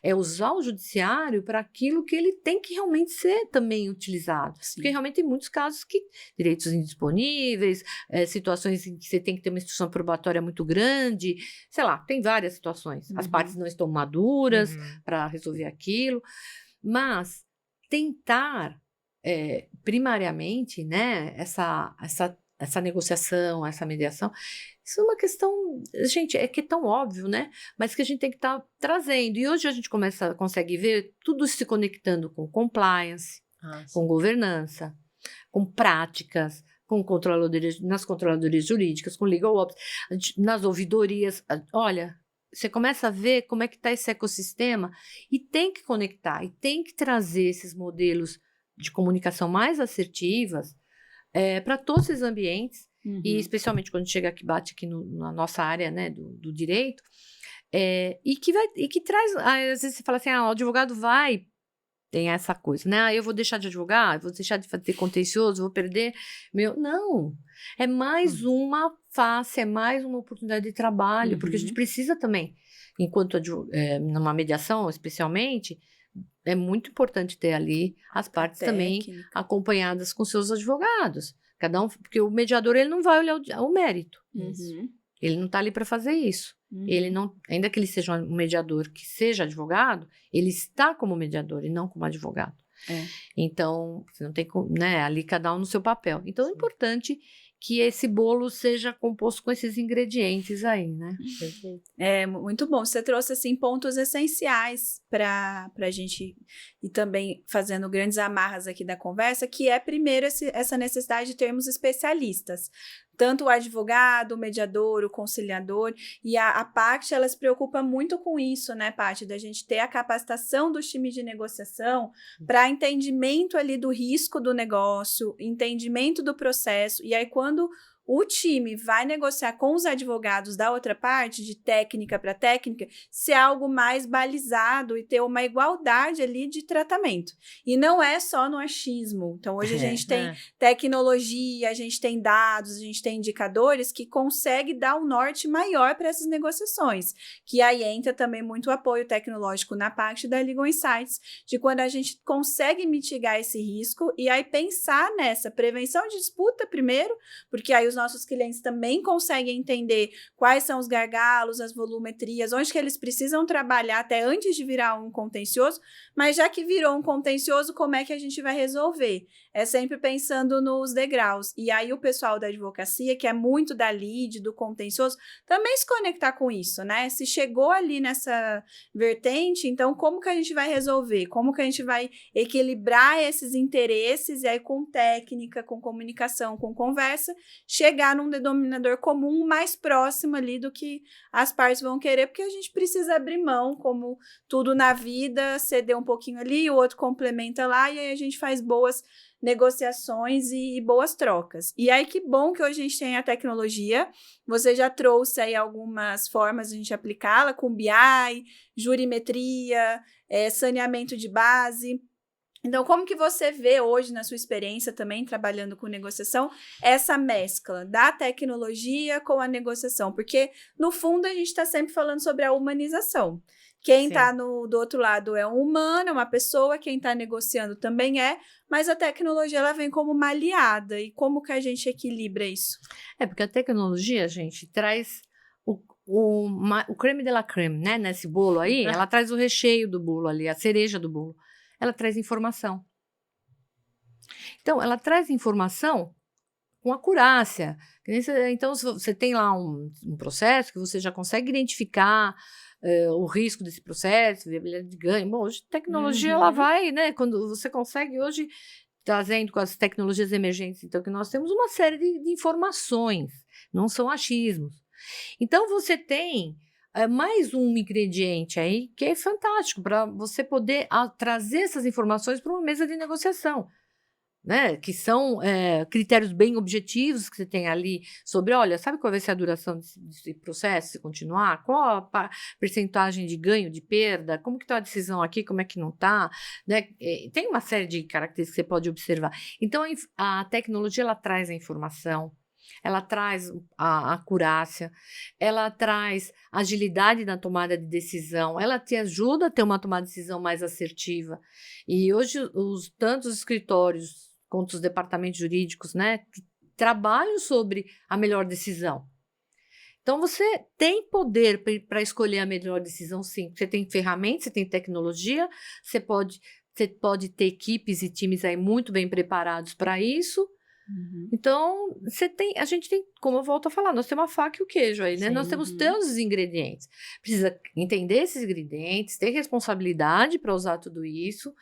É usar o judiciário para aquilo que ele tem que realmente ser também utilizado. Sim. Porque realmente tem muitos casos que direitos indisponíveis, situações em que você tem que ter uma instrução probatória muito grande, sei lá, tem várias situações. As partes não estão maduras para resolver aquilo, mas tentar, primariamente, né, essa negociação, essa mediação, isso é uma questão, gente, é que é tão óbvio, né? Mas que a gente tem que estar trazendo. E hoje a gente consegue ver tudo se conectando com compliance, com governança, com práticas, com nas controladoras jurídicas, com legal ops, nas ouvidorias. Olha, você começa a ver como é que está esse ecossistema e tem que conectar, e tem que trazer esses modelos de comunicação mais assertivas para todos esses ambientes, e especialmente quando chega aqui, bate aqui na nossa área, né, do direito, e que traz, às vezes você fala assim, o advogado tem essa coisa, né, eu vou deixar de advogar, eu vou deixar de fazer contencioso, vou perder não, é mais uma face, é mais uma oportunidade de trabalho, porque a gente precisa também, enquanto numa mediação especialmente, é muito importante ter ali as partes também acompanhadas com seus advogados. Cada um, porque o mediador ele não vai olhar o mérito. Ele não está ali para fazer isso. Ele não, ainda que ele seja um mediador que seja advogado, ele está como mediador e não como advogado. Então, você não tem como, né? Ali cada um no seu papel. Então, é importante que esse bolo seja composto com esses ingredientes aí, né? É muito bom. Você trouxe, assim, pontos essenciais para a gente ir também fazendo grandes amarras aqui da conversa, que é, primeiro, essa necessidade de termos especialistas. Tanto o advogado, o mediador, o conciliador, e a Pact, ela se preocupa muito com isso, né, Paty? Da gente ter a capacitação dos times de negociação para entendimento ali do risco do negócio, entendimento do processo, e aí quando o time vai negociar com os advogados da outra parte, de técnica para técnica, ser algo mais balizado e ter uma igualdade ali de tratamento. E não é só no achismo. Então, hoje a gente tem tecnologia, a gente tem dados, a gente tem indicadores que conseguem dar um norte maior para essas negociações. Que aí entra também muito apoio tecnológico na parte da Legal Insights, de quando a gente consegue mitigar esse risco e aí pensar nessa prevenção de disputa primeiro, porque aí os nossos clientes também conseguem entender quais são os gargalos, as volumetrias, onde que eles precisam trabalhar até antes de virar um contencioso, mas já que virou um contencioso, como é que a gente vai resolver? É sempre pensando nos degraus. E aí o pessoal da advocacia, que é muito da lead, do contencioso, também se conectar com isso, né? Se chegou ali nessa vertente, então como que a gente vai resolver? Como que a gente vai equilibrar esses interesses e aí com técnica, com comunicação, com conversa, chegar num denominador comum mais próximo ali do que as partes vão querer, porque a gente precisa abrir mão, como tudo na vida, ceder um pouquinho ali, o outro complementa lá, e aí a gente faz boas negociações e boas trocas. E aí que bom que hoje a gente tem a tecnologia, você já trouxe aí algumas formas de a gente aplicá-la, com BI, jurimetria, saneamento de base. Então, como que você vê hoje, na sua experiência também, trabalhando com negociação, essa mescla da tecnologia com a negociação? Porque, no fundo, a gente está sempre falando sobre a humanização. Quem está do outro lado é um humano, é uma pessoa, quem está negociando também mas a tecnologia ela vem como uma aliada. E como que a gente equilibra isso? Porque a tecnologia, gente, traz o creme de la creme, né? Nesse bolo aí, ela traz o recheio do bolo ali, a cereja do bolo. Ela traz informação. Então, ela traz informação com acurácia. Então, se você tem lá um processo que você já consegue identificar o risco desse processo, viabilidade de ganho. Bom, hoje a tecnologia ela vai, né? Quando você consegue hoje, trazendo com as tecnologias emergentes, então, que nós temos uma série de informações, não são achismos. Então, você tem mais um ingrediente aí que é fantástico para você poder trazer essas informações para uma mesa de negociação, né? Que são critérios bem objetivos que você tem ali sobre, olha, sabe qual vai ser a duração desse processo se continuar? Qual a percentagem de ganho, de perda? Como que está a decisão aqui? Como é que não está? Né? Tem uma série de características que você pode observar. Então, a tecnologia, ela traz a informação, ela traz a acurácia, ela traz agilidade na tomada de decisão, ela te ajuda a ter uma tomada de decisão mais assertiva. E hoje, tanto os escritórios quanto os departamentos jurídicos, né, trabalham sobre a melhor decisão. Então, você tem poder para escolher a melhor decisão, sim. Você tem ferramentas, você tem tecnologia, você pode ter equipes e times aí muito bem preparados para isso. Então, a gente tem, como eu volto a falar, nós temos a faca e o queijo aí, né? Sim. Nós temos todos os ingredientes. Precisa entender esses ingredientes, ter responsabilidade para usar tudo isso,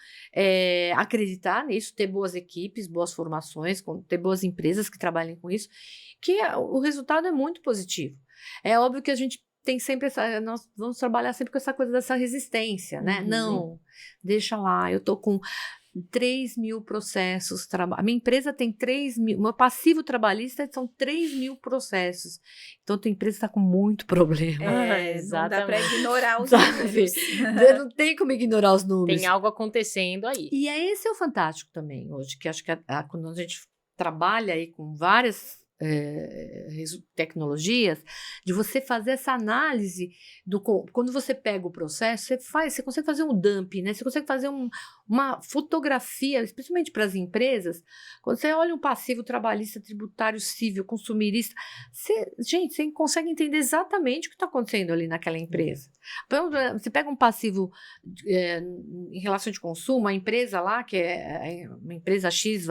acreditar nisso, ter boas equipes, boas formações, ter boas empresas que trabalhem com isso, que o resultado é muito positivo. É óbvio que a gente tem sempre nós vamos trabalhar sempre com essa coisa dessa resistência, né? Não, deixa lá, eu tô com 3.000 processos, a minha empresa tem 3.000, meu passivo trabalhista são 3.000 processos, então tua empresa está com muito problema. Não dá para ignorar os Sabe? números. Não tem como ignorar os números. Tem algo acontecendo aí. E esse é o fantástico também hoje, que acho que quando a gente trabalha aí com várias tecnologias, de você fazer essa análise quando você pega o processo, você consegue fazer um dump, né? Você consegue fazer uma fotografia, especialmente para as empresas, quando você olha um passivo trabalhista, tributário, civil, consumirista, você consegue entender exatamente o que está acontecendo ali naquela empresa. Então, você pega um passivo em relação de consumo, a empresa lá, que é uma empresa X,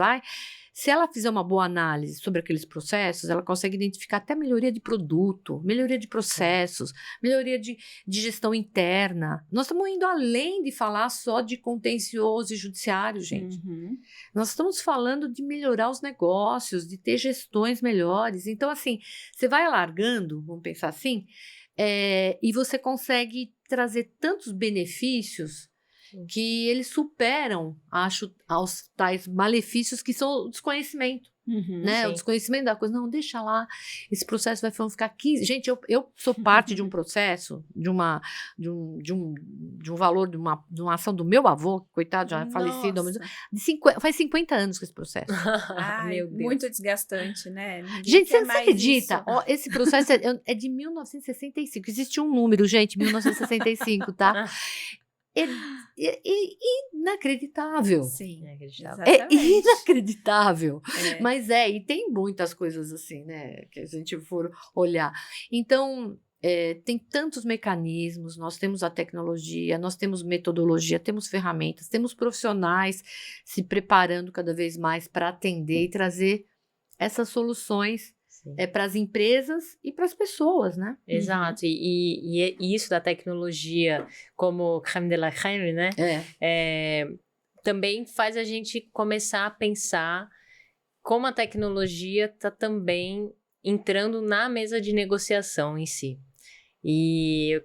se ela fizer uma boa análise sobre aqueles processos, ela consegue identificar até melhoria de produto, melhoria de processos, melhoria de gestão interna. Nós estamos indo além de falar só de contencioso e judiciário, gente. Nós estamos falando de melhorar os negócios, de ter gestões melhores. Então, assim, você vai alargando, vamos pensar assim, e você consegue trazer tantos benefícios que eles superam, acho, aos tais malefícios que são o desconhecimento, né? O desconhecimento da coisa. Não, deixa lá, esse processo vai ficar 15... Gente, eu sou parte de um processo, de um valor, de uma ação do meu avô, coitado, já falecido, faz 50 anos que esse processo. Ai, meu Deus. muito desgastante, né? Gente, você acredita? Esse processo é de 1965. Existe um número, gente, 1965, tá? É inacreditável. Sim, é inacreditável. Mas e tem muitas coisas assim, né, que a gente for olhar. Então, tem tantos mecanismos, nós temos a tecnologia, nós temos metodologia, temos ferramentas, temos profissionais se preparando cada vez mais para atender e trazer essas soluções para as empresas e para as pessoas, né? Exato, e isso da tecnologia como crème de la crème, né? Também faz a gente começar a pensar como a tecnologia está também entrando na mesa de negociação em si. E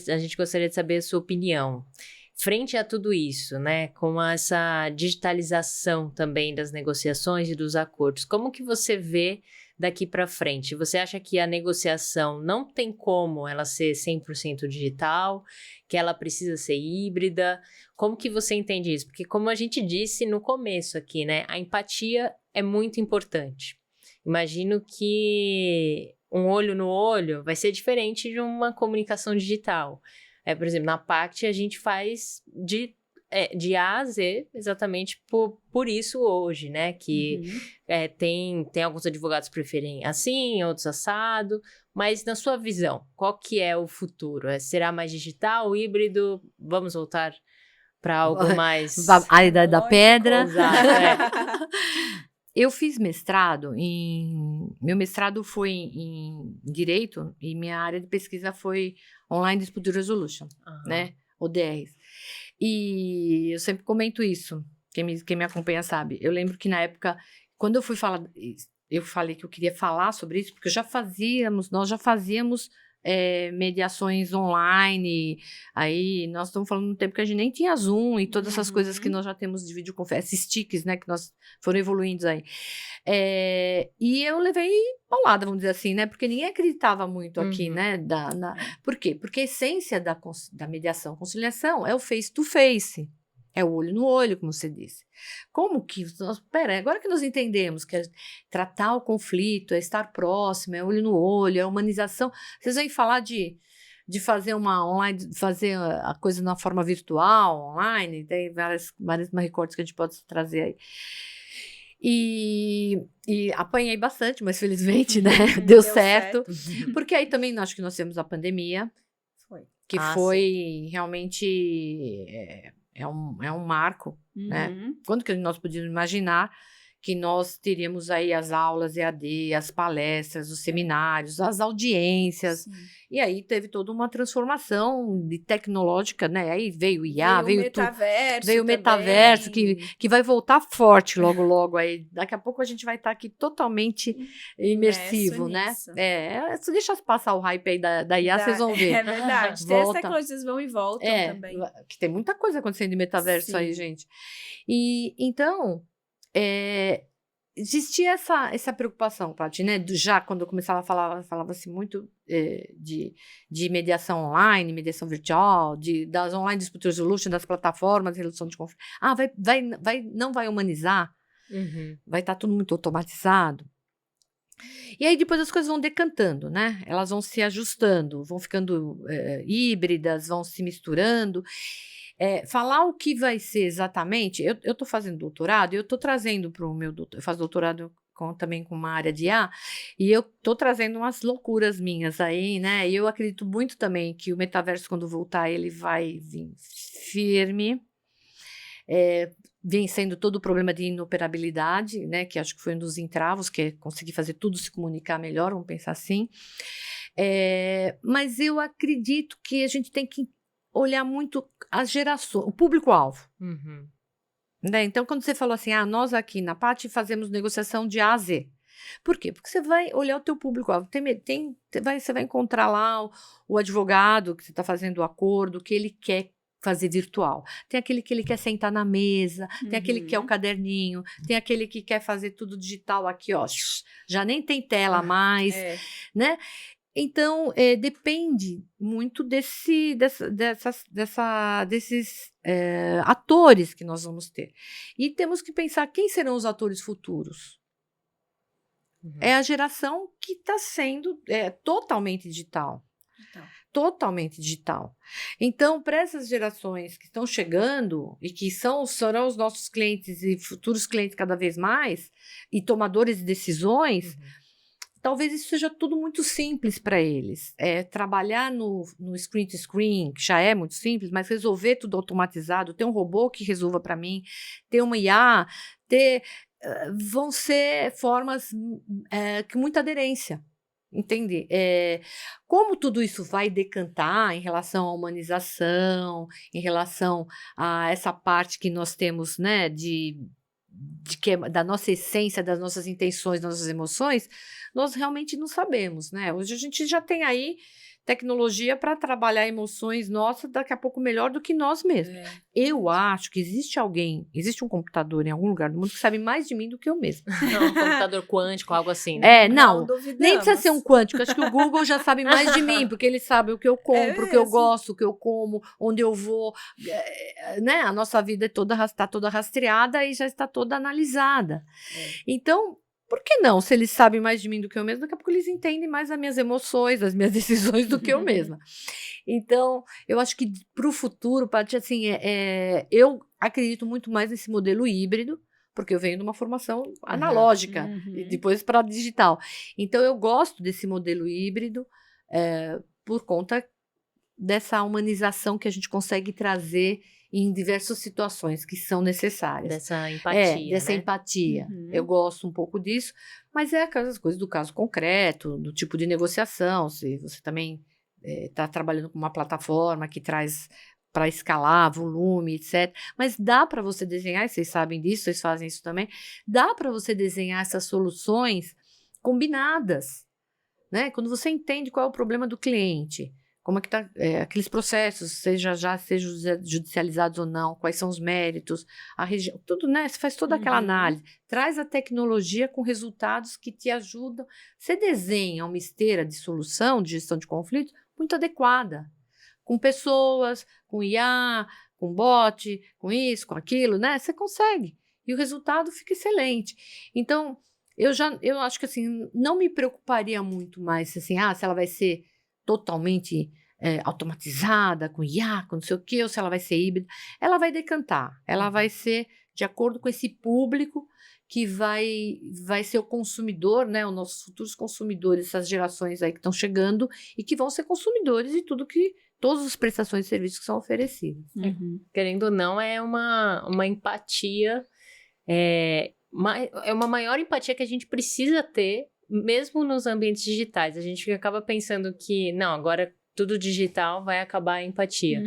a gente gostaria de saber a sua opinião. Frente a tudo isso, né, com essa digitalização também das negociações e dos acordos, como que você vê daqui para frente? Você acha que a negociação não tem como ela ser 100% digital, que ela precisa ser híbrida? Como que você entende isso? Porque como a gente disse no começo aqui, né, a empatia é muito importante. Imagino que um olho no olho vai ser diferente de uma comunicação digital. Por exemplo, na Pact a gente faz de A a Z exatamente por isso hoje, né? Que tem alguns advogados que preferem assim, outros assado. Mas na sua visão, qual que é o futuro? Será mais digital, híbrido? Vamos voltar para algo mais... A idade da pedra. Exato, Eu fiz mestrado meu mestrado foi em Direito e minha área de pesquisa foi Online Dispute Resolution, né? ODRs. E eu sempre comento isso, quem me acompanha sabe. Eu lembro que na época, quando eu falei que eu queria falar sobre isso, porque nós já fazíamos mediações online, aí nós estamos falando de um tempo que a gente nem tinha Zoom e todas essas coisas que nós já temos de videoconferência, esses tiques, né, que nós foram evoluindo aí. E eu levei paulada, vamos dizer assim, né, porque ninguém acreditava muito aqui, né, por quê? Porque a essência da mediação, conciliação é o face-to-face. É o olho no olho, como você disse. Como que... Pera, agora que nós entendemos que tratar o conflito, é estar próximo, é olho no olho, é humanização. Vocês vêm falar de fazer uma online, fazer a coisa na forma virtual, online, tem vários recortes que a gente pode trazer aí. E apanhei bastante, mas felizmente, né, deu certo. Porque aí também acho que nós temos a pandemia, que foi realmente é um marco, né? Quando que nós podíamos imaginar que nós teríamos aí as aulas EAD, as palestras, os seminários, as audiências. Sim. E aí teve toda uma transformação tecnológica, né? Aí veio o IA, veio o metaverso, que vai voltar forte logo aí. Daqui a pouco a gente vai estar aqui totalmente imersivo, né? Se deixa passar o hype aí da IA, vocês vão ver. É verdade. Tem as tecnologias vão e voltam também. Que tem muita coisa acontecendo em metaverso aí, gente. E então... existia essa preocupação, Paty, né? Já quando eu começava a falar, falava-se muito de mediação online, mediação virtual, das online dispute resolution, das plataformas de resolução de conflito. Não vai humanizar? Vai estar tudo muito automatizado? E aí depois as coisas vão decantando, né? Elas vão se ajustando, vão ficando híbridas, vão se misturando. Falar o que vai ser exatamente, eu estou fazendo doutorado e eu estou trazendo para o meu doutorado, eu faço doutorado também com uma área de IA, e eu estou trazendo umas loucuras minhas aí, né? E eu acredito muito também que o metaverso, quando voltar, ele vai vir firme, vencendo todo o problema de inoperabilidade, né? Que acho que foi um dos entravos, que é conseguir fazer tudo se comunicar melhor, vamos pensar assim. Mas eu acredito que a gente tem que olhar muito as gerações, o público-alvo. Né? Então, quando você falou assim, nós aqui na Paty fazemos negociação de A a Z. Por quê? Porque você vai olhar o teu público-alvo. Você vai encontrar lá o advogado que você está fazendo o acordo, que ele quer fazer virtual. Tem aquele que ele quer sentar na mesa, tem aquele que quer o caderninho, tem aquele que quer fazer tudo digital aqui, ó. Já nem tem tela mais, né? Então, depende muito desses atores que nós vamos ter. E temos que pensar quem serão os atores futuros. É a geração que está sendo totalmente digital. Totalmente digital. Então, para essas gerações que estão chegando e que serão os nossos clientes e futuros clientes cada vez mais, e tomadores de decisões... Talvez isso seja tudo muito simples para eles. Trabalhar no screen to screen, que já é muito simples, mas resolver tudo automatizado, ter um robô que resolva para mim, ter uma IA, vão ser formas com muita aderência. Entende? Como tudo isso vai decantar em relação à humanização, em relação a essa parte que nós temos, né, da nossa essência, das nossas intenções, das nossas emoções, nós realmente não sabemos, né? Hoje a gente já tem aí tecnologia para trabalhar emoções nossas daqui a pouco melhor do que nós mesmos. Eu acho que existe um computador em algum lugar do mundo que sabe mais de mim do que eu mesma. Não, um computador quântico, algo assim, né? Não nem precisa ser um quântico. Acho que o Google já sabe mais de mim, porque ele sabe o que eu compro, o que eu gosto, o que eu como, onde eu vou, né? A nossa vida está toda rastreada e já está toda analisada. Então, por que não? Se eles sabem mais de mim do que eu mesma, daqui a pouco eles entendem mais as minhas emoções, as minhas decisões do que eu mesma. Então, eu acho que para o futuro, Paty, assim, eu acredito muito mais nesse modelo híbrido, porque eu venho de uma formação analógica, e depois para digital. Então, eu gosto desse modelo híbrido por conta dessa humanização que a gente consegue trazer em diversas situações que são necessárias. Dessa empatia, dessa empatia. Eu gosto um pouco disso, mas aquelas coisas do caso concreto, do tipo de negociação, se você também está trabalhando com uma plataforma que traz para escalar volume, etc. Mas dá para você desenhar, e vocês sabem disso, vocês fazem isso também, dá para você desenhar essas soluções combinadas, né? Quando você entende qual é o problema do cliente, como é que está aqueles processos, sejam judicializados ou não, quais são os méritos, a região, tudo, né? Você faz toda aquela análise, traz a tecnologia com resultados que te ajudam. Você desenha uma esteira de solução, de gestão de conflitos, muito adequada, com pessoas, com IA, com bot, com isso, com aquilo, né? Você consegue. E o resultado fica excelente. Então, eu acho que assim, não me preocuparia muito mais assim, se ela vai ser totalmente automatizada, com IA, com não sei o quê, ou se ela vai ser híbrida. Ela vai decantar, ela vai ser de acordo com esse público que vai ser o consumidor, né? Os nossos futuros consumidores, essas gerações aí que estão chegando e que vão ser consumidores de todas as prestações de serviços que são oferecidas. Querendo ou não, é uma empatia, é uma maior empatia que a gente precisa ter, mesmo nos ambientes digitais. A gente acaba pensando que, não, agora tudo digital vai acabar a empatia.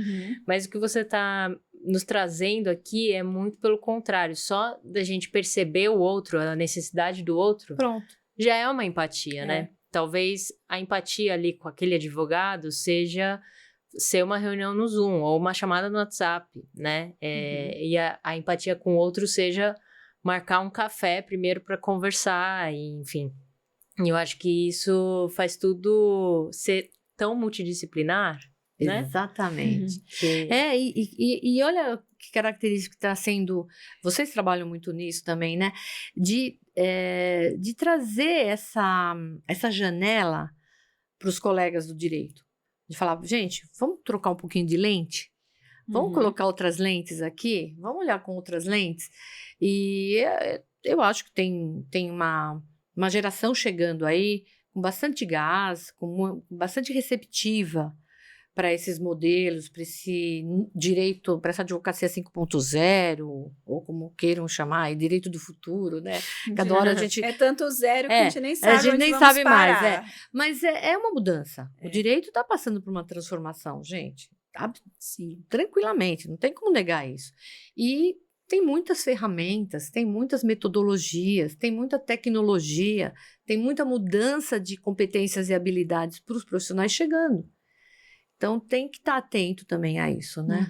Mas o que você está nos trazendo aqui é muito pelo contrário. Só da gente perceber o outro, a necessidade do outro, pronto, já é uma empatia, né? Talvez a empatia ali com aquele advogado seja ser uma reunião no Zoom ou uma chamada no WhatsApp, né? E a empatia com o outro seja marcar um café primeiro para conversar, e, enfim. Eu acho que isso faz tudo ser tão multidisciplinar, né? Exatamente. E olha que característica está sendo... Vocês trabalham muito nisso também, né? De trazer essa janela para os colegas do direito. De falar, gente, vamos trocar um pouquinho de lente? Vamos colocar outras lentes aqui? Vamos olhar com outras lentes? E eu acho que tem uma geração chegando aí com bastante gás, com bastante receptiva para esses modelos, para esse direito, para essa advocacia 5.0, ou como queiram chamar, direito do futuro, né? Cada hora a gente... É tanto zero que a gente nem sabe a gente onde nem vamos sabe parar. mais, Mas é uma mudança. O direito está passando por uma transformação, gente. Sim, tranquilamente, não tem como negar isso. E tem muitas ferramentas, tem muitas metodologias, tem muita tecnologia, tem muita mudança de competências e habilidades para os profissionais chegando. Então, tem que estar atento também a isso, né?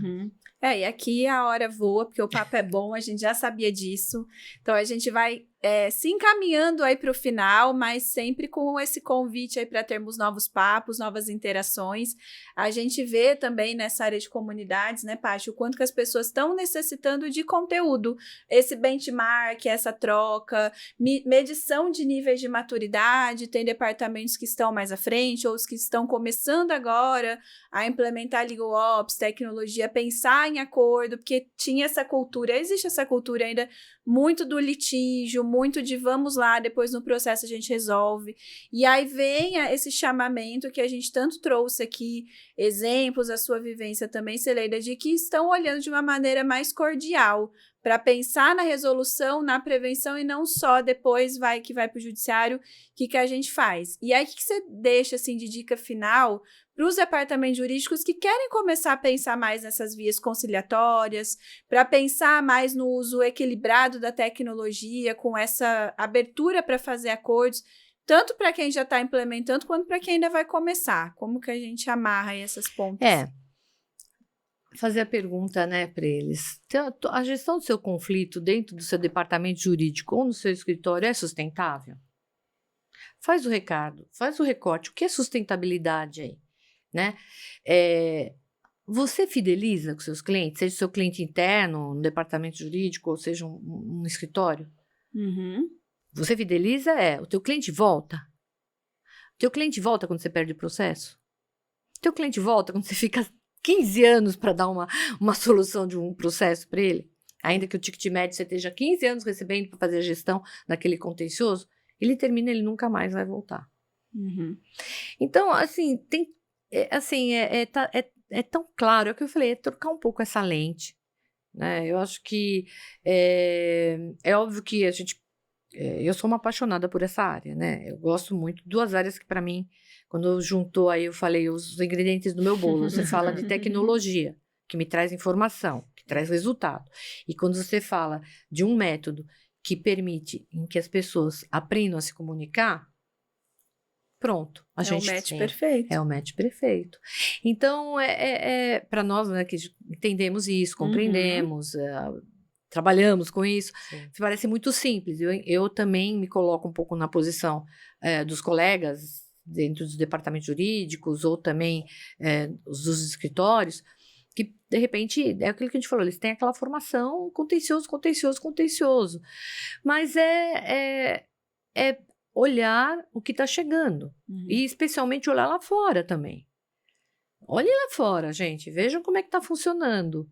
E aqui a hora voa, porque o papo é bom, a gente já sabia disso. Então, a gente vai se encaminhando aí para o final, mas sempre com esse convite aí para termos novos papos, novas interações. A gente vê também nessa área de comunidades, né, Paty, o quanto que as pessoas estão necessitando de conteúdo. Esse benchmark, essa troca, medição de níveis de maturidade, tem departamentos que estão mais à frente, ou os que estão começando agora a implementar legal ops, tecnologia, pensar em acordo, porque tinha essa cultura, existe essa cultura ainda muito do litígio, muito de vamos lá, depois no processo a gente resolve. E aí vem esse chamamento que a gente tanto trouxe aqui, exemplos, a sua vivência também, Celeida, de que estão olhando de uma maneira mais cordial para pensar na resolução, na prevenção e não só depois que vai para o judiciário, o que a gente faz. E aí, o que você deixa assim, de dica final para os departamentos jurídicos que querem começar a pensar mais nessas vias conciliatórias, para pensar mais no uso equilibrado da tecnologia, com essa abertura para fazer acordos, tanto para quem já está implementando, quanto para quem ainda vai começar? Como que a gente amarra aí essas pontas? Fazer a pergunta, né, para eles. A gestão do seu conflito dentro do seu departamento jurídico ou no seu escritório é sustentável? Faz o recado, faz o recorte. O que é sustentabilidade aí? Né? Você fideliza com seus clientes, seja o seu cliente interno, no departamento jurídico, ou seja um escritório? Você fideliza? O teu cliente volta? O teu cliente volta quando você perde o processo? O teu cliente volta quando você fica 15 anos para dar uma solução de um processo para ele? Ainda que o ticket médio você esteja 15 anos recebendo para fazer a gestão daquele contencioso, ele termina, ele nunca mais vai voltar. Então, assim, é tão claro, é o que eu falei, é trocar um pouco essa lente, né? Eu acho que é óbvio que eu sou uma apaixonada por essa área, né? Eu gosto muito, duas áreas que para mim, quando juntou aí eu falei os ingredientes do meu bolo, você fala de tecnologia, que me traz informação, que traz resultado, e quando você fala de um método que permite em que as pessoas aprendam a se comunicar, pronto. A gente o match perfeito. É o match perfeito. Então, para nós, né, que entendemos isso, compreendemos, trabalhamos com isso, parece muito simples. Eu também me coloco um pouco na posição dos colegas dentro dos departamentos jurídicos ou também dos escritórios, que, de repente, é aquilo que a gente falou, eles têm aquela formação contencioso. Mas é olhar o que está chegando. E, especialmente, olhar lá fora também. Olhem lá fora, gente. Vejam como é que está funcionando.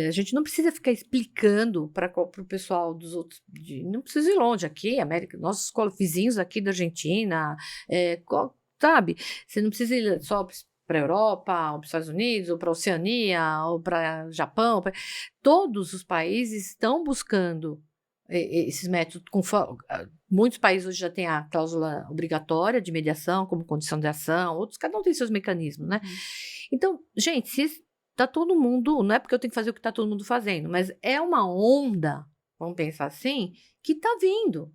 A gente não precisa ficar explicando para o pessoal dos outros. Não precisa ir longe aqui, América, nossos vizinhos aqui da Argentina, sabe? Você não precisa ir só para a Europa, ou para os Estados Unidos, ou para a Oceania, ou para o Japão. Todos os países estão buscando esses métodos. Muitos países hoje já têm a cláusula obrigatória de mediação como condição de ação, outros, cada um tem seus mecanismos, né? Então, gente, se está todo mundo, não é porque eu tenho que fazer o que está todo mundo fazendo, mas é uma onda, vamos pensar assim, que está vindo,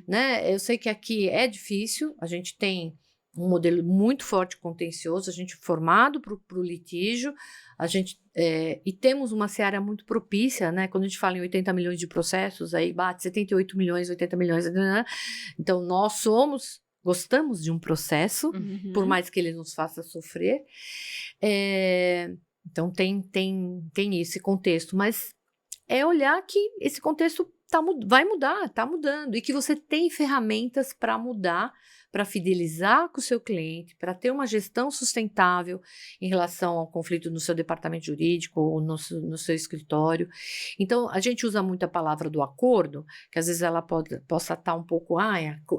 né? Eu sei que aqui é difícil, a gente tem um modelo muito forte contencioso, a gente formado para o litígio, a gente, e temos uma seara muito propícia, né? Quando a gente fala em 80 milhões de processos, aí bate 78 milhões, 80 milhões, né? Então nós gostamos de um processo, por mais que ele nos faça sofrer, então tem esse contexto, mas é olhar que esse contexto vai mudar, está mudando, e que você tem ferramentas para mudar, para fidelizar com o seu cliente, para ter uma gestão sustentável em relação ao conflito no seu departamento jurídico ou no seu escritório. Então, a gente usa muito a palavra do acordo, que às vezes ela possa estar um pouco,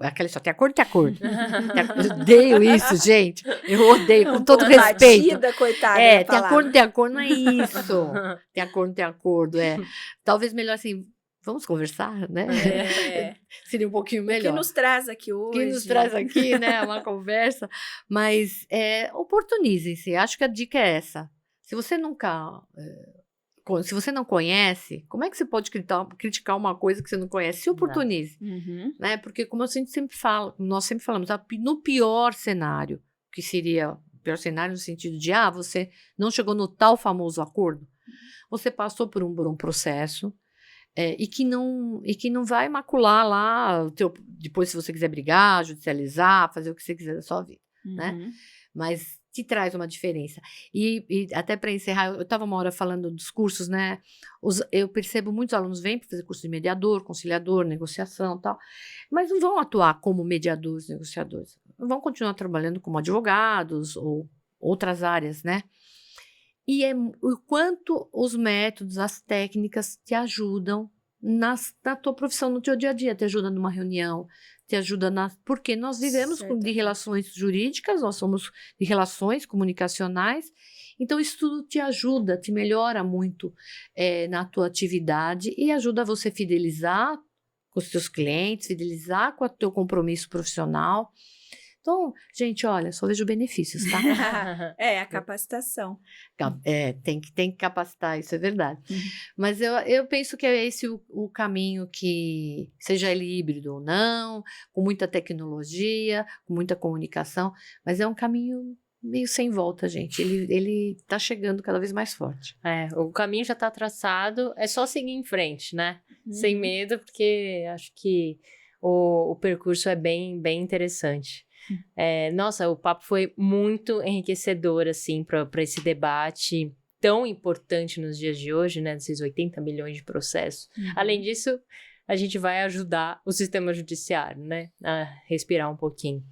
aquela só tem acordo, tem acordo. Eu odeio isso, gente. Eu odeio, com todo respeito. Batida, coitada. Tem acordo, não é isso. Tem acordo, Talvez melhor assim, vamos conversar, né? Seria um pouquinho melhor. O que nos traz aqui hoje. O que nos traz aqui, né? Uma conversa. Mas oportunizem-se. Acho que a dica é essa. Se você não conhece, como é que você pode criticar uma coisa que você não conhece? Se oportunize. Né? Porque, como a gente sempre fala, nós sempre falamos, no pior cenário, que seria o pior cenário no sentido de, você não chegou no tal famoso acordo, você passou por um processo, e que não vai macular lá, depois se você quiser brigar, judicializar, fazer o que você quiser da sua vida, né? Mas te traz uma diferença. E até para encerrar, eu estava uma hora falando dos cursos, né? Eu percebo muitos alunos vêm para fazer curso de mediador, conciliador, negociação e tal, mas não vão atuar como mediadores, negociadores. Vão continuar trabalhando como advogados ou outras áreas, né? E o quanto os métodos, as técnicas te ajudam na tua profissão, no teu dia a dia, te ajuda numa reunião, te ajuda porque nós vivemos de relações jurídicas, nós somos de relações comunicacionais, então isso tudo te ajuda, te melhora muito na tua atividade e ajuda você a fidelizar com os teus clientes, fidelizar com o teu compromisso profissional. Então, gente, olha, só vejo benefícios, tá? A capacitação. Tem que capacitar, isso é verdade. Mas eu penso que é esse o caminho, que seja ele híbrido ou não, com muita tecnologia, com muita comunicação, mas é um caminho meio sem volta, gente. Ele tá chegando cada vez mais forte. O caminho já tá traçado, é só seguir em frente, né? Sem medo, porque acho que o percurso é bem, bem interessante. Nossa, o papo foi muito enriquecedor, assim, para esse debate tão importante nos dias de hoje, né? Desses 80 milhões de processos. Além disso, a gente vai ajudar o sistema judiciário, né? A respirar um pouquinho.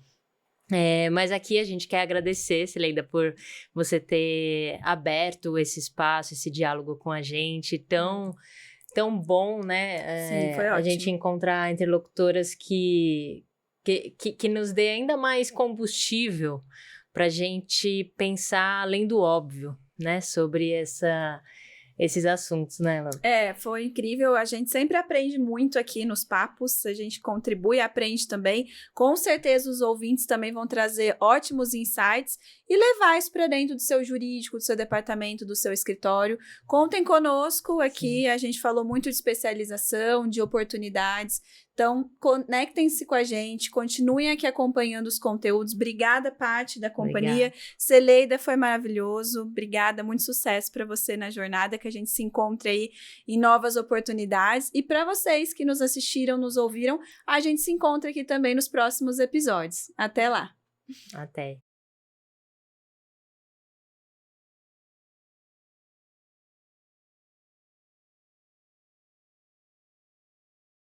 Mas aqui a gente quer agradecer, Cileida, por você ter aberto esse espaço, esse diálogo com a gente, tão bom, né? Sim, foi ótimo. A gente encontrar interlocutoras que nos dê ainda mais combustível para a gente pensar além do óbvio, né? Sobre esses assuntos, né, Ela? Foi incrível. A gente sempre aprende muito aqui nos papos. A gente contribui e aprende também. Com certeza os ouvintes também vão trazer ótimos insights e levar isso para dentro do seu jurídico, do seu departamento, do seu escritório. Contem conosco aqui. Sim. A gente falou muito de especialização, de oportunidades. Então, conectem-se com a gente, continuem aqui acompanhando os conteúdos. Obrigada, Paty, da companhia. Obrigada. Cileida, foi maravilhoso. Obrigada, muito sucesso para você na jornada, que a gente se encontre aí em novas oportunidades. E para vocês que nos assistiram, nos ouviram, a gente se encontra aqui também nos próximos episódios. Até lá. Até.